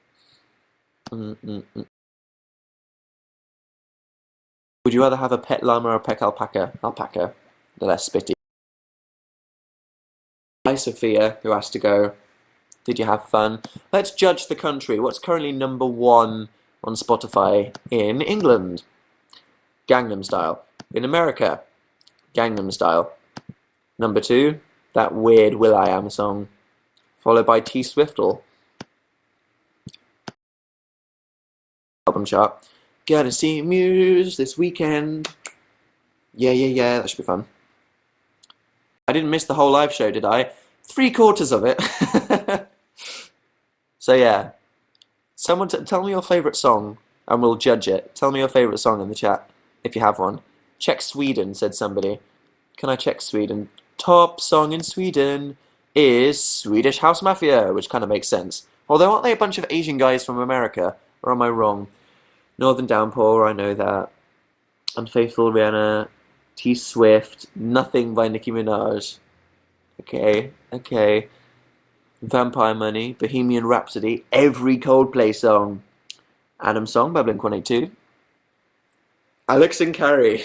Would you rather have a pet llama or a pet alpaca? Alpaca. The less spitty. Hi, Sophia, who has to go. Did you have fun? Let's judge the country. What's currently number 1 on Spotify in England? Gangnam Style. In America, Gangnam Style. Number 2, that weird will.i.am song. Followed by T Swiftle. Album chart. Gonna see Muse this weekend. Yeah, that should be fun. I didn't miss the whole live show, did I? 3/4 of it. So yeah. Someone tell me your favourite song and we'll judge it. Tell me your favourite song in the chat, if you have one. Check Sweden, said somebody. Can I check Sweden? Top song in Sweden is Swedish House Mafia, which kind of makes sense. Although aren't they a bunch of Asian guys from America? Or am I wrong? Northern Downpour, I know that. Unfaithful Rihanna. T Swift. Nothing by Nicki Minaj. Okay. Vampire Money. Bohemian Rhapsody. Every Coldplay song. Adam Song by Blink-182. Alex and Carrie.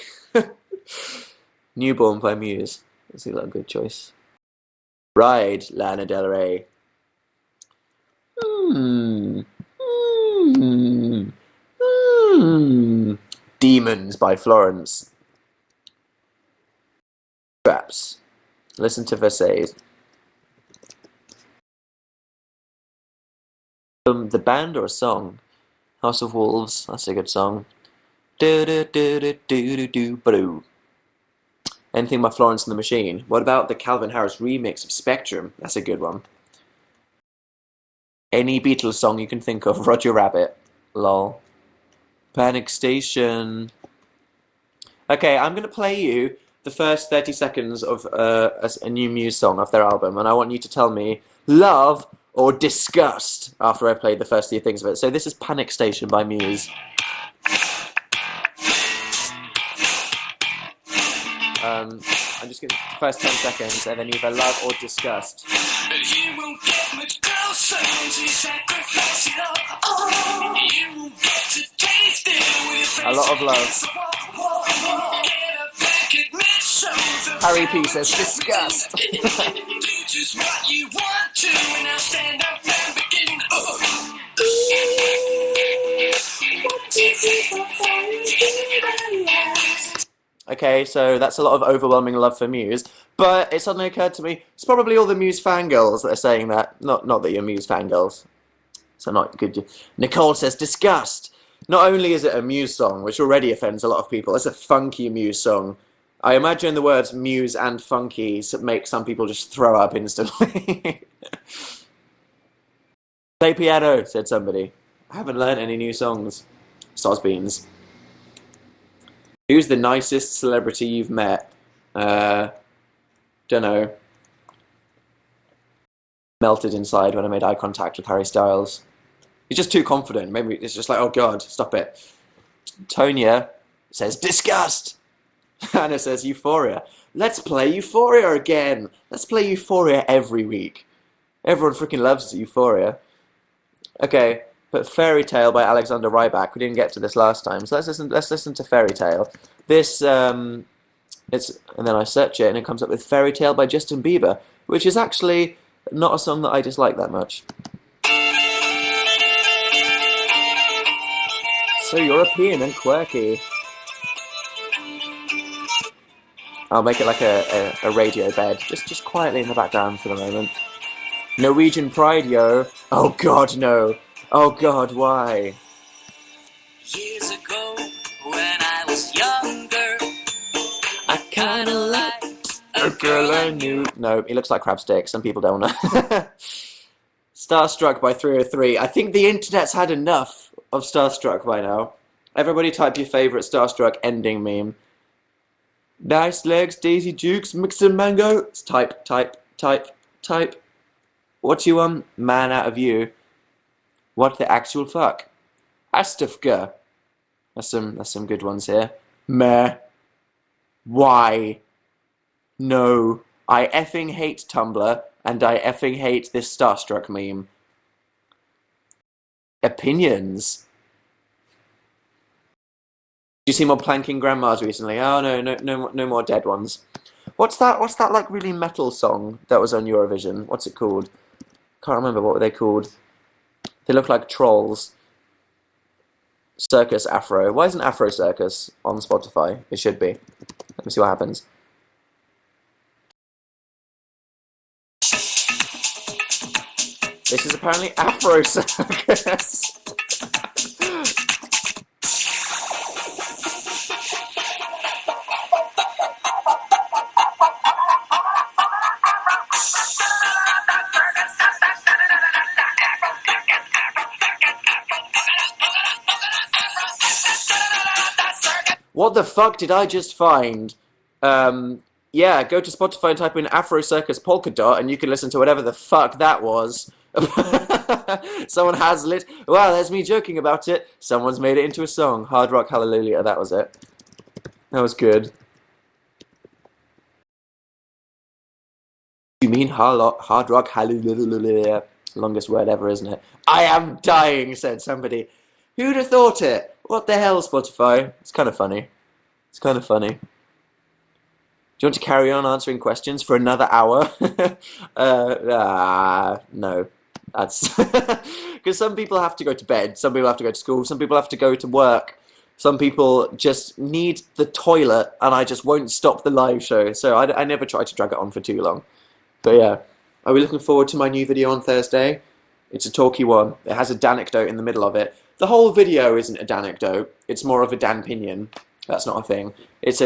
Newborn by Muse. That's a good choice. Ride, Lana Del Rey. Demons by Florence. Traps. Listen to Versailles. The band or a song? House of Wolves. That's a good song. Do-do-do-do-do-do-do-do. Anything by Florence and the Machine. What about the Calvin Harris remix of Spectrum? That's a good one. Any Beatles song you can think of. Roger Rabbit. Lol. Panic Station. Okay, I'm going to play you the first 30 seconds of a new Muse song off their album, and I want you to tell me love or disgust after I play the first few things of it. So this is Panic Station by Muse. I'm just going to the first 10 seconds, and then either love or disgust. You won't get much closer to sacrifice it all. You won't get to taste it with your face. A lot of love. Harry P says disgust. Do just what you want to, and I'll stand up and begin. Okay, so that's a lot of overwhelming love for Muse, but it suddenly occurred to me, it's probably all the Muse fangirls that are saying that. Not that you're Muse fangirls, so not good. Nicole says disgust. Not only is it a Muse song, which already offends a lot of people, it's a funky Muse song. I imagine the words Muse and funky make some people just throw up instantly. Play piano, said somebody. I haven't learned any new songs. Sosbeans. Who's the nicest celebrity you've met? Don't know. Melted inside when I made eye contact with Harry Styles. He's just too confident. Maybe it's just like, oh god, stop it. Tonya says disgust. Anna says Euphoria. Let's play Euphoria again. Let's play Euphoria every week. Everyone freaking loves Euphoria. Okay, but Fairy Tale by Alexander Rybak. We didn't get to this last time, so let's listen to Fairy Tale. This and then I search it and it comes up with Fairy Tale by Justin Bieber, which is actually not a song that I dislike that much. So European and quirky. I'll make it like a radio bed, just quietly in the background for the moment. Norwegian pride, yo. Oh god, no. Oh god, why? Years ago, when I was younger, I kinda like a girl I knew. No, he looks like Crabstick. Some people don't know. Starstruck by 303. I think the internet's had enough of Starstruck by now. Everybody type your favourite Starstruck ending meme. Nice legs, Daisy Dukes, mix and mango. Type, type, type, type. What you want? Man out of you. What the actual fuck? Astufka. That's some good ones here. Meh. Why? No. I effing hate Tumblr, and I effing hate this Starstruck meme. Opinions. Did you see more planking grandmas recently? Oh no more dead ones. What's that like really metal song that was on Eurovision? What's it called? Can't remember, what were they called? They look like trolls. Circus Afro. Why isn't Afro Circus on Spotify? It should be. Let me see what happens. This is apparently Afro Circus. What the fuck did I just find? Yeah, go to Spotify and type in Afro Circus Polka Dot and you can listen to whatever the fuck that was. Someone has lit. Wow, there's me joking about it. Someone's made it into a song. Hard Rock Hallelujah, that was it. That was good. You mean Hard Rock Hallelujah? Longest word ever, isn't it? I am dying, said somebody. Who'd have thought it? What the hell, Spotify? It's kind of funny. It's kind of funny. Do you want to carry on answering questions for another hour? No. That's because some people have to go to bed, some people have to go to school, some people have to go to work, some people just need the toilet, and I just won't stop the live show, so I never try to drag it on for too long. But yeah, are we looking forward to my new video on Thursday? It's a talky one. It has a danecdote in the middle of it. The whole video isn't a danecdote. It's more of a danpinion. That's not a thing. It's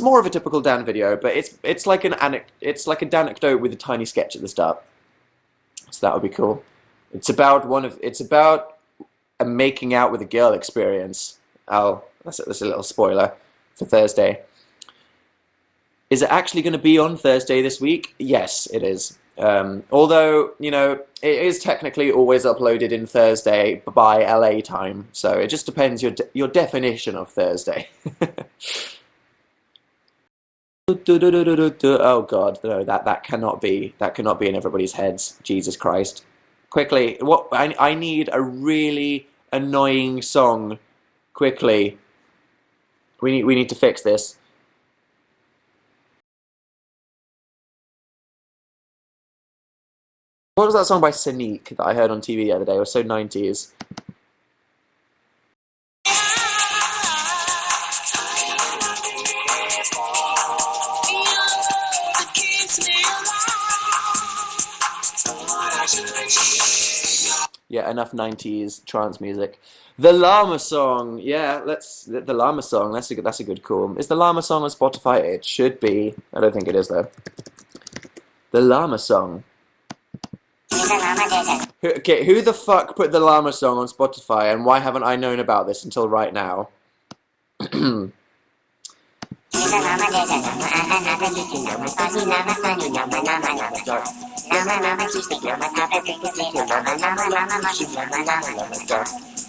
more of a typical Dan video, but it's like a danecdote with a tiny sketch at the start. So that would be cool. It's about a making out with a girl experience. Oh, that's a little spoiler for Thursday. Is it actually going to be on Thursday this week? Yes, it is. Although, you know, it is technically always uploaded in Thursday by LA time, so it just depends your definition of Thursday. Oh god, no, that cannot be in everybody's heads. Jesus Christ. Quickly, I need a really annoying song. Quickly. We need to fix this. What was that song by Sneak that I heard on TV the other day? It was so 90s. Yeah, enough 90s trance music. The Llama Song. Yeah, the Llama Song. That's a good call. Is the Llama Song on Spotify? It should be. I don't think it is though. The Llama Song. Okay, who the fuck put the Llama Song on Spotify, and why haven't I known about this until right now?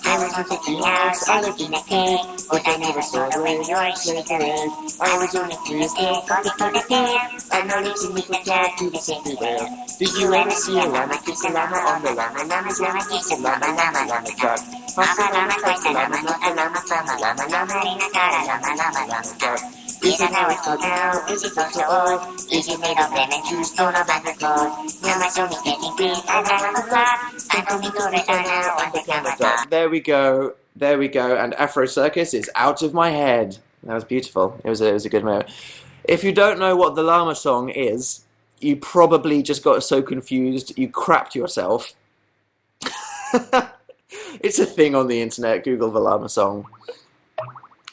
I was on 50 hours, I lived in a cave, but I never saw the way your shades away. I was on a Tuesday, got it for the day. I'm not listening with my cat to the safety there. Did you ever see a llama kiss a llama on the llama? Llama's llama kiss a llama, llama, llama dog. Pasa llama, twice a llama, not a llama, fama, llama, llama, in a cara, llama, llama, llama dog. Is it how it's called now? Is it not so old? Is it made of lemon juice? Don't know about the code. Llama song is getting big, I'm not a lot. I'm coming to return now on the camera dog. There we go. There we go. And Afro Circus is out of my head. That was beautiful. It was a good moment. If you don't know what the Llama Song is, you probably just got so confused you crapped yourself. It's a thing on the internet. Google the Llama Song.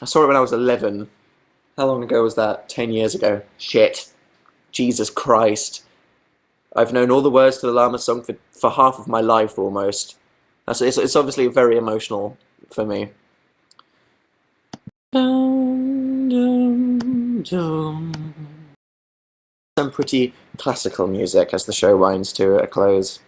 I saw it when I was 11. How long ago was that? 10 years ago. Shit. Jesus Christ. I've known all the words to the Llama Song for half of my life almost. It's obviously very emotional for me. Some pretty classical music as the show winds to a close.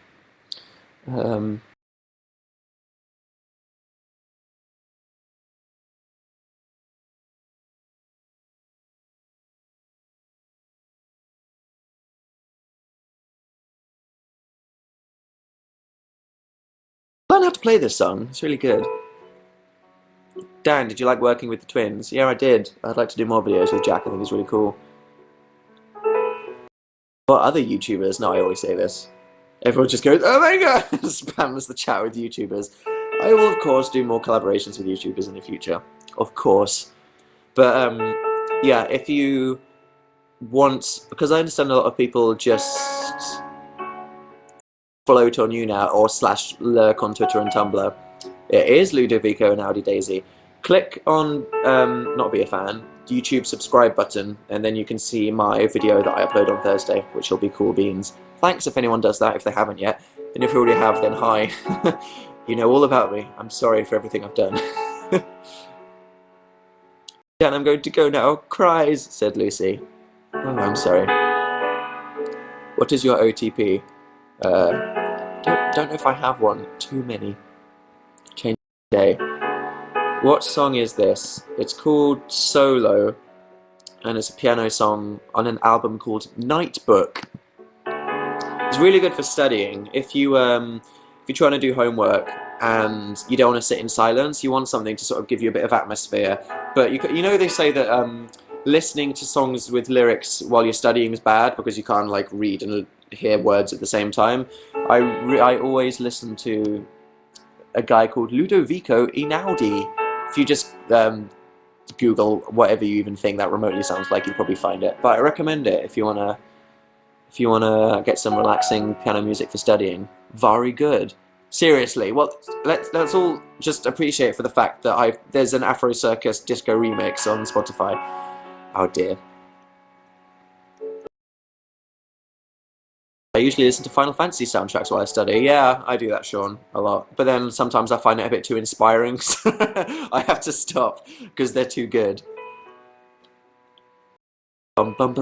Learn how to play this song. It's really good. Dan, did you like working with the twins? Yeah, I did. I'd like to do more videos with Jack. I think he's really cool. What other YouTubers? No, I always say this. Everyone just goes, oh my god! Spams the chat with YouTubers. I will, of course, do more collaborations with YouTubers in the future. Of course. But, yeah, if you want... Because I understand a lot of people just float on YouNow or / lurk on Twitter and Tumblr. It is Ludovico and Audi Daisy. Click on, not be a fan, YouTube subscribe button, and then you can see my video that I upload on Thursday, which will be cool beans. Thanks if anyone does that, if they haven't yet. And if you already have, then hi. You know all about me. I'm sorry for everything I've done. Dan, I'm going to go now. Cries, said Lucy. Oh, I'm sorry. What is your OTP? Don't know if I have one. Too many. Change day. What song is this? It's called Solo, and it's a piano song on an album called Nightbook. It's really good for studying. If you're trying to do homework and you don't want to sit in silence, you want something to sort of give you a bit of atmosphere. But you know they say that listening to songs with lyrics while you're studying is bad because you can't like read and hear words at the same time. I always listen to a guy called Ludovico Einaudi. If you just Google whatever you even think that remotely sounds like, you'll probably find it. But I recommend it if you wanna get some relaxing piano music for studying. Very good. Seriously, well, let's all just appreciate for the fact that there's an Afro Circus disco remix on Spotify. Oh dear. I usually listen to Final Fantasy soundtracks while I study. Yeah, I do that, Sean, a lot. But then sometimes I find it a bit too inspiring, so I have to stop, because they're too good. Goodbye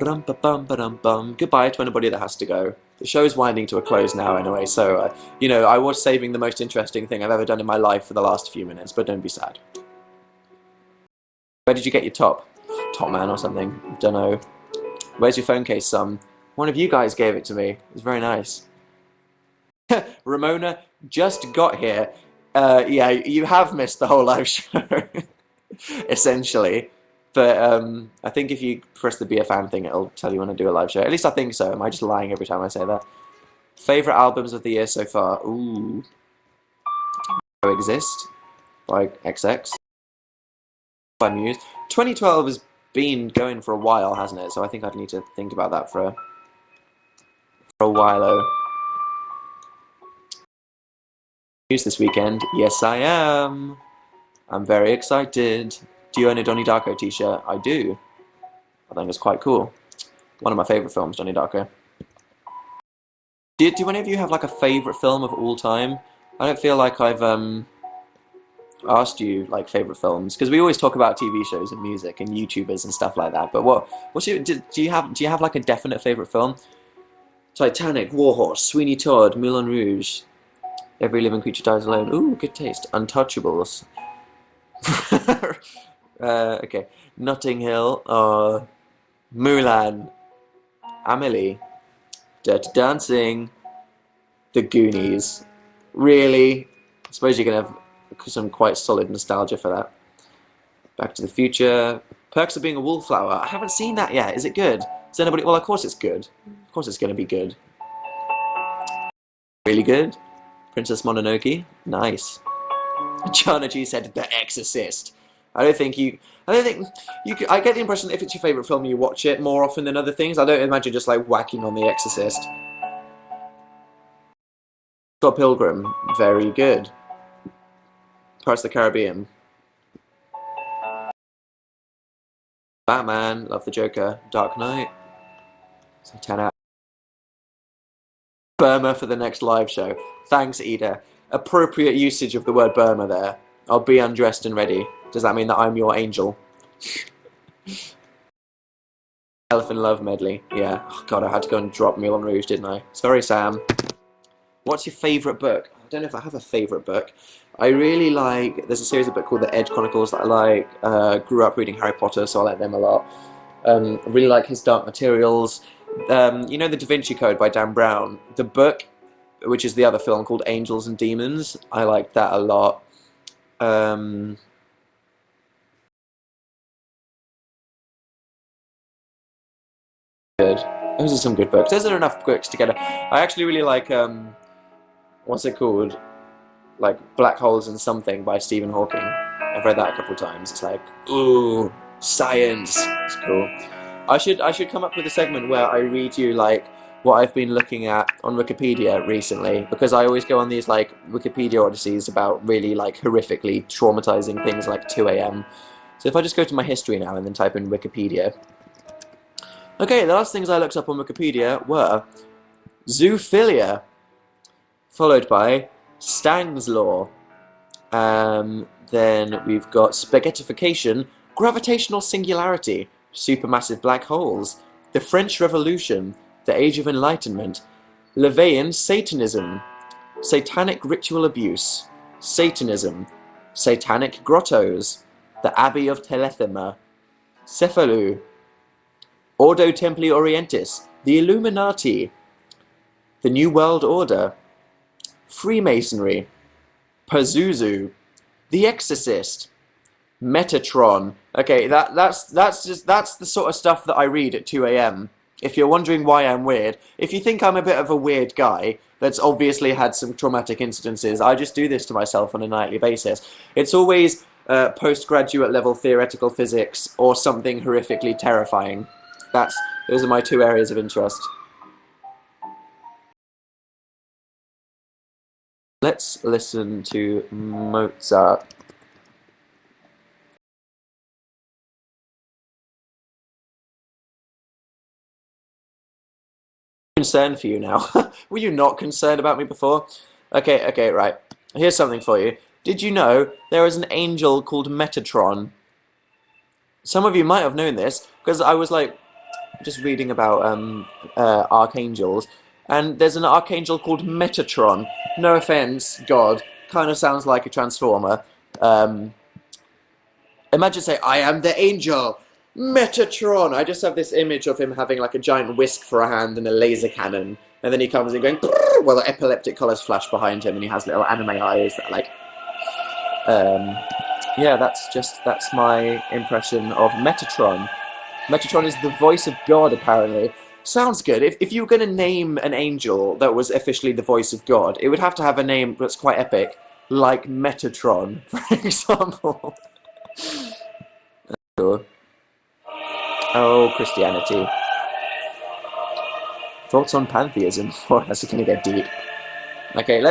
to anybody that has to go. The show's winding to a close now anyway, so, you know, I was saving the most interesting thing I've ever done in my life for the last few minutes, but don't be sad. Where did you get your top? Top man or something? Dunno. Where's your phone case, son? One of you guys gave it to me. It was very nice. Ramona just got here. Yeah, you have missed the whole live show, essentially. But I think if you press the Be a Fan thing, it'll tell you when I do a live show. At least I think so. Am I just lying every time I say that? Favorite albums of the year so far? Ooh. Exist by XX. By Muse. 2012 has been going for a while, hasn't it? So I think I'd need to think about that for a while. News this weekend? Yes, I am. I'm very excited. Do you own a Donnie Darko t-shirt? I do. I think it's quite cool. One of my favourite films, Donnie Darko. Do any of you have like a favourite film of all time? I don't feel like I've asked you like favourite films, because we always talk about TV shows and music and YouTubers and stuff like that. But do you have like a definite favourite film? Titanic, Warhorse, Sweeney Todd, Moulin Rouge, Every Living Creature Dies Alone. Ooh, good taste. Untouchables. Okay. Notting Hill, Mulan, Amelie, Dirty Dancing, The Goonies. Really? I suppose you're going to have some quite solid nostalgia for that. Back to the Future. Perks of Being a Wallflower. I haven't seen that yet. Is it good? Is anybody... Well, of course it's good. Of course it's going to be good. Really good? Princess Mononoke. Nice. Chana G said The Exorcist. I don't think you. I don't think you. I get the impression that if it's your favorite film, you watch it more often than other things. I don't imagine just like whacking on The Exorcist. Scott Pilgrim, very good. Pirates of the Caribbean. Batman, love the Joker. Dark Knight. So 10 out. Burma for the next live show. Thanks, Ida. Appropriate usage of the word Burma there. I'll be undressed and ready. Does that mean that I'm your angel? Elephant Love medley. Yeah. Oh, God, I had to go and drop Moulin Rouge, didn't I? Sorry, Sam. What's your favourite book? I don't know if I have a favourite book. I really like... There's a series of books called The Edge Chronicles that I like. Grew up reading Harry Potter, so I like them a lot. I really like his Dark Materials. You know The Da Vinci Code by Dan Brown? The book, which is the other film called Angels and Demons, I like that a lot. Good. Those are some good books. Those are enough books together. I actually really like, what's it called? Like Black Holes and Something by Stephen Hawking. I've read that a couple times. It's like, ooh, science. It's cool. I should come up with a segment where I read you like what I've been looking at on Wikipedia recently, because I always go on these like Wikipedia odysseys about really like horrifically traumatizing things like 2 a.m. So if I just go to my history now and then type in Wikipedia. Okay, the last things I looked up on Wikipedia were zoophilia, followed by Stang's law. Then we've got spaghettification, gravitational singularity, supermassive black holes, the French Revolution, the Age of Enlightenment, Levian Satanism, satanic ritual abuse, Satanism, satanic grottos, the Abbey of Telethema, Cephalou, Ordo Templi Orientis, the Illuminati, the New World Order, Freemasonry, Pazuzu, The Exorcist, Metatron. Okay, that's the sort of stuff that I read at 2 a.m. If you're wondering why I'm weird, if you think I'm a bit of a weird guy that's obviously had some traumatic incidences, I just do this to myself on a nightly basis. It's always postgraduate level theoretical physics or something horrifically terrifying. Those are my two areas of interest. Let's listen to Mozart. Concerned for you now. Were you not concerned about me before? Okay, right. Here's something for you. Did you know there is an angel called Metatron? Some of you might have known this, because I was like just reading about archangels, and there's an archangel called Metatron. No offense, God. Kind of sounds like a transformer. Imagine say, I am the angel, Metatron. I just have this image of him having like a giant whisk for a hand and a laser cannon, and then he comes in going, well, the epileptic colours flash behind him, and he has little anime eyes that are like, yeah, that's my impression of Metatron. Metatron is the voice of God, apparently. Sounds good. If you were going to name an angel that was officially the voice of God, it would have to have a name that's quite epic, like Metatron, for example. Oh, Christianity. Thoughts on pantheism? Oh, that's going to get deep. Okay,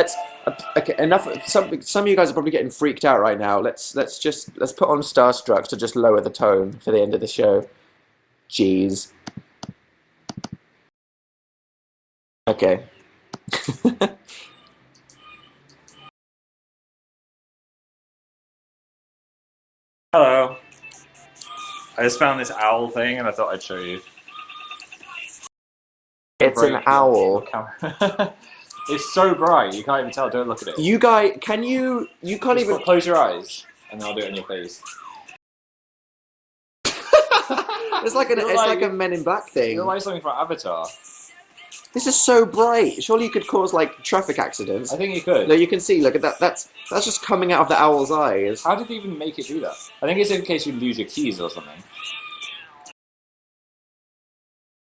okay, enough. Some of you guys are probably getting freaked out right now. Let's put on Starstruck to just lower the tone for the end of the show. Jeez. Okay. Hello. I just found this owl thing and I thought I'd show you. It's an owl. It's so bright, you can't even tell. Don't look at it. You guys, you can't even close your eyes and I'll do it on your face. It's like a Men in Black thing. You're like something from Avatar. This is so bright. Surely you could cause like traffic accidents. I think you could. No, you can see. Look at that. That's just coming out of the owl's eyes. How did they even make it do that? I think it's in case you lose your keys or something.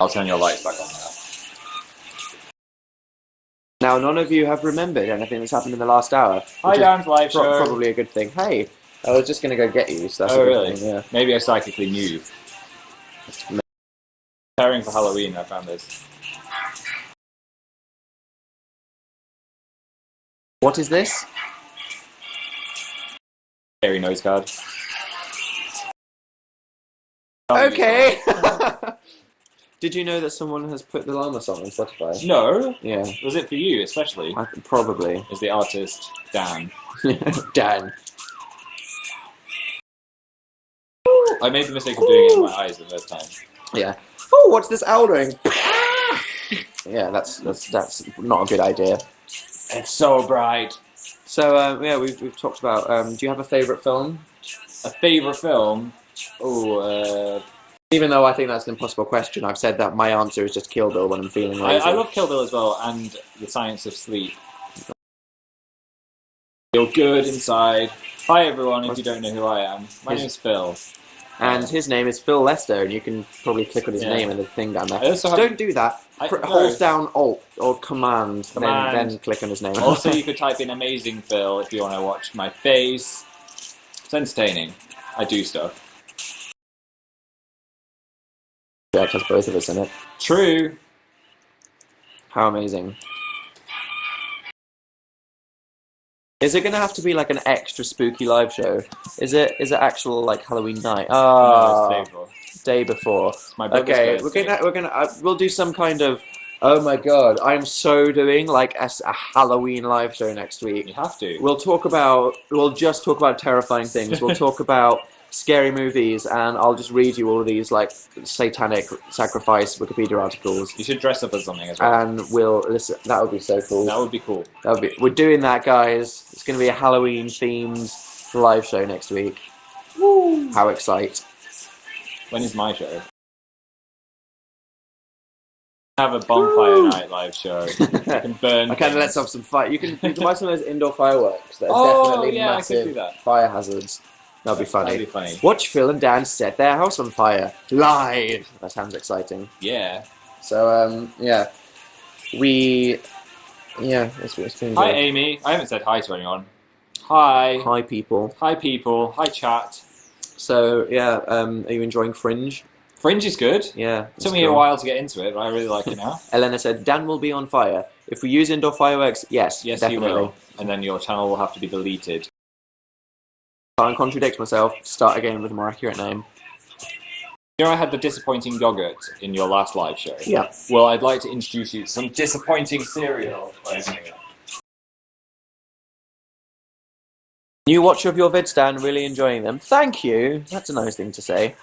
I'll turn your lights back on now. Now, none of you have remembered anything that's happened in the last hour. Hi, Dan's live show. Probably a good thing. Hey, I was just gonna go get you. So that's Oh, a good really? thing, yeah. Maybe I psychically knew. Preparing for Halloween, I found this. What is this? Scary nose card. Okay. Did you know that someone has put the Llama Song on Spotify? No. Yeah. Was it for you, especially? Probably. Is the artist Dan? Dan. I made the mistake of doing it in my eyes the first time. Yeah. Oh, what's this owl doing? Yeah, that's not a good idea. It's so bright. So yeah, we've talked about. Do you have a favourite film? A favourite film? Oh, Even though I think that's an impossible question, I've said that my answer is just Kill Bill when I'm feeling lazy. I love Kill Bill as well, and The Science of Sleep. Feel good inside. Hi everyone, if you don't know who I am. My name's Phil. And his name is Phil Lester, and you can probably click on his name and the thing down there. I also have- Don't do that. Hold down Alt or Command. Then click on his name. Also, you could type in Amazing Phil if you want to watch my face. It's entertaining. I do stuff. Yeah, it has both of us in it. True. How amazing. Is it going to have to be like an extra spooky live show? Is it actual like Halloween night? No, it's April. Day before. It's my brother's Okay, birthday. we'll do some kind of. Oh my god, I'm so doing like a Halloween live show next week. You have to. We'll just talk about terrifying things. We'll talk about scary movies, and I'll just read you all of these like satanic sacrifice Wikipedia articles. You should dress up as something as well. And we'll listen. That would be so cool. That would be cool. We're doing that, guys. It's going to be a Halloween themed live show next week. Woo! How excite! When is my show? Have a bonfire night live show. You can burn. Okay, let's have some fire. You can buy some of those indoor fireworks. That are Oh, definitely yeah, I massive could do that. fire hazards. That'd be funny. That'd be funny. Watch Phil and Dan set their house on fire live. That sounds exciting. Yeah. So yeah, it's been Hi, good. Amy. I haven't said hi to anyone. Hi. Hi, people. Hi, people. Hi, chat. So yeah, are you enjoying Fringe? Fringe is good. Yeah. Took me a while to get into it, but I really like it now. Elena said, Dan will be on fire. If we use indoor fireworks, yes, Yes, definitely. you will. And then your channel will have to be deleted. Can't contradict myself. Start again with a more accurate name. You know I had the disappointing yogurt in your last live show? Yeah. Well, I'd like to introduce you to some disappointing cereal. New watcher of your vids, Dan. Really enjoying them. Thank you. That's a nice thing to say.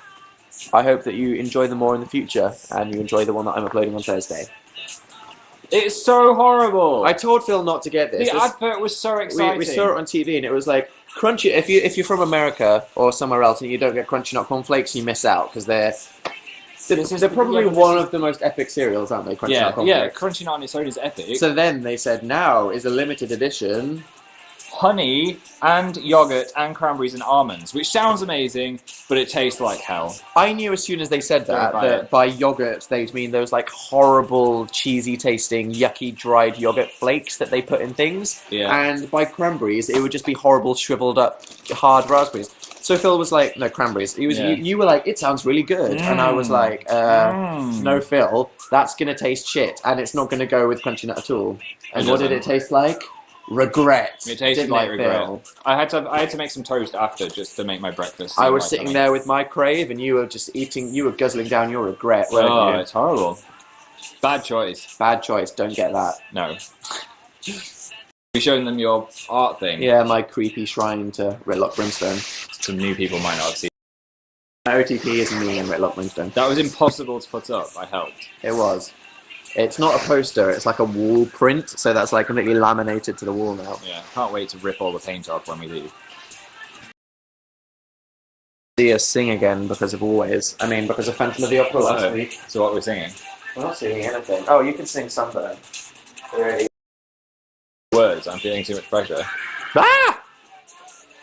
I hope that you enjoy them more in the future, and you enjoy the one that I'm uploading on Thursday. It's so horrible! I told Phil not to get this. The advert was so exciting. We saw it on TV, and it was like crunchy. If you're from America or somewhere else and you don't get Crunchy Nut cornflakes, you miss out because they're probably one of the most epic cereals, aren't they? Crunchy Nut cornflakes. Yeah, Crunchy Nut on its own is epic. So then they said, now is a limited edition. Honey and yogurt and cranberries and almonds, which sounds amazing, but it tastes like hell. I knew as soon as they said Don't buy that it. by yogurt they'd mean those like horrible, cheesy tasting, yucky, dried yogurt flakes that they put in things. Yeah. And by cranberries, it would just be horrible, shriveled up, hard raspberries. So Phil was like, no, cranberries. He was, Yeah. you were like, it sounds really good. And I was like, no, Phil, that's going to taste shit. And it's not going to go with Crunchy Nut at all. And It what did it doesn't. taste like? Regret. It tasted Didn't like it, regret. Phil? I had to make some toast after just to make my breakfast. I seem was like sitting something. there with my crave, and you were just eating. You were guzzling down your regret, weren't Oh, you? it's horrible. Bad choice. Bad choice. Don't get that. No. You showing them your art thing? Yeah, my creepy shrine to Whitlock Brimstone. Some new people might not have seen. My OTP is me and Whitlock Brimstone. That was impossible to put up. I helped. It was. It's not a poster. It's like a wall print. So that's like completely laminated to the wall now. Yeah. Can't wait to rip all the paint off when we leave. See us sing again because of Always. I mean, because of Phantom of the Opera last week. So what we're singing? We're not singing anything. Oh, you can sing Sunburn. Really? Words. I'm feeling too much pressure. Ah!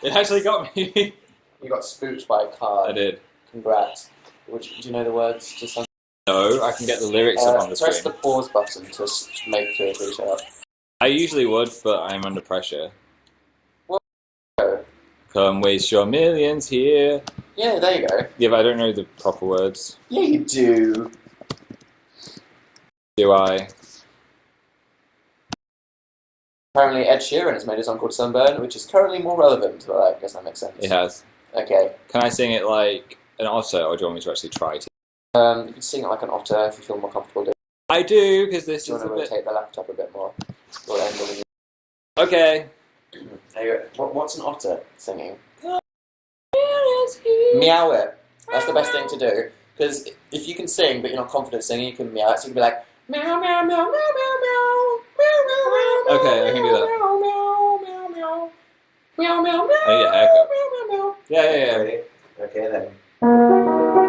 It actually got me. You got spooked by a car. I did. Congrats. Do you know the words to something? No, I can get the lyrics up on the Press screen. the pause button to make 2 or 3 show up. I usually would, but I'm under pressure. Come waste your millions here. Yeah, there you go. Yeah, but I don't know the proper words. Yeah, you do. Do I? Apparently, Ed Sheeran has made a song called Sunburn, which is currently more relevant, but I guess that makes sense. It has. Okay. Can I sing it like an otter, or do you want me to actually try to? You can sing it like an otter if you feel more comfortable doing it. I do, because this Do you is want a to bit... rotate the laptop a bit more? We'll end on the- Okay. There you go. What's an otter singing? Meow it. That's the best thing to do. Because if you can sing, but you're not confident singing, you can meow it. So you can be like, meow, meow, meow, meow, meow, meow, meow, meow, meow. Okay, I can do that. Meow, meow, meow, meow. Meow, meow, meow. I need a haircut. Meow, meow, meow. Yeah. Ready? Okay then.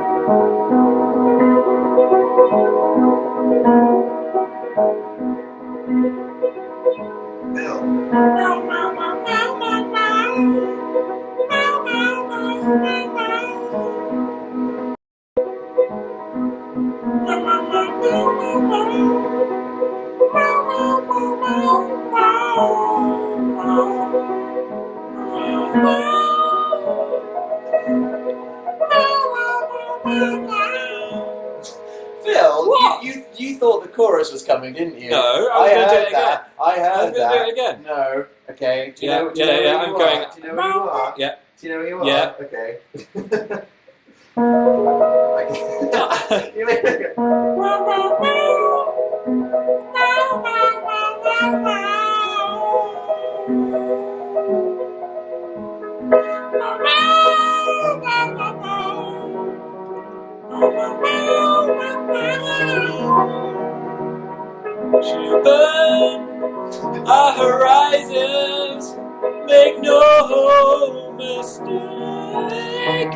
Phil, What? you thought the chorus was coming, didn't you? No, I was going to do it again. that. I heard I was going to do it again. No. Okay. Do you Yeah, know? Do you know yeah, where I'm you going- are? Do you know where you are? Yeah. Do you know where you are? Yeah. Okay. Burn our horizons, make no mistake.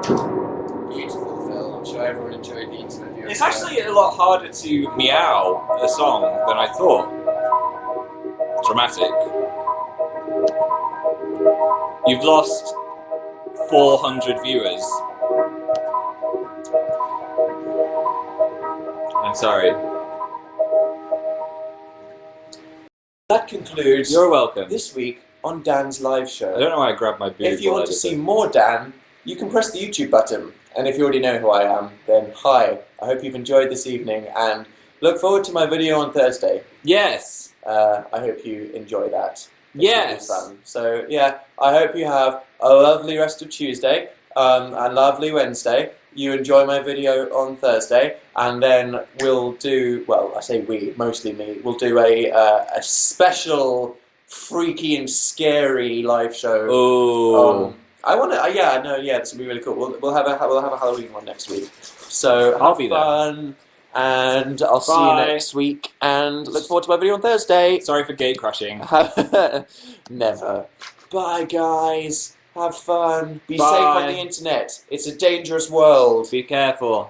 Beautiful, Phil. I'm sure everyone enjoyed the interview. It's actually a lot harder to meow a song than I thought. Dramatic. You've lost 400 viewers. I'm sorry. That concludes You're welcome. this week on Dan's live show. I don't know why I grabbed my boob. If you while want I to did see that. more Dan, you can press the YouTube button. And if you already know who I am, then hi. I hope you've enjoyed this evening and look forward to my video on Thursday. Yes. I hope you enjoy that. Yes. It'll be fun. So yeah, I hope you have a lovely rest of Tuesday and lovely Wednesday. You enjoy my video on Thursday, and then we'll do, well, I say we, mostly me, we'll do a special freaky and scary live show. Oh. I want to, this will be really cool. We'll have a Halloween one next week. So I'll have be there. fun, and I'll see you Bye. next week, and look forward to my video on Thursday. Sorry for gate crashing. Never. Bye, guys. Have fun. Be Bye. safe on the internet. It's a dangerous world. Be careful.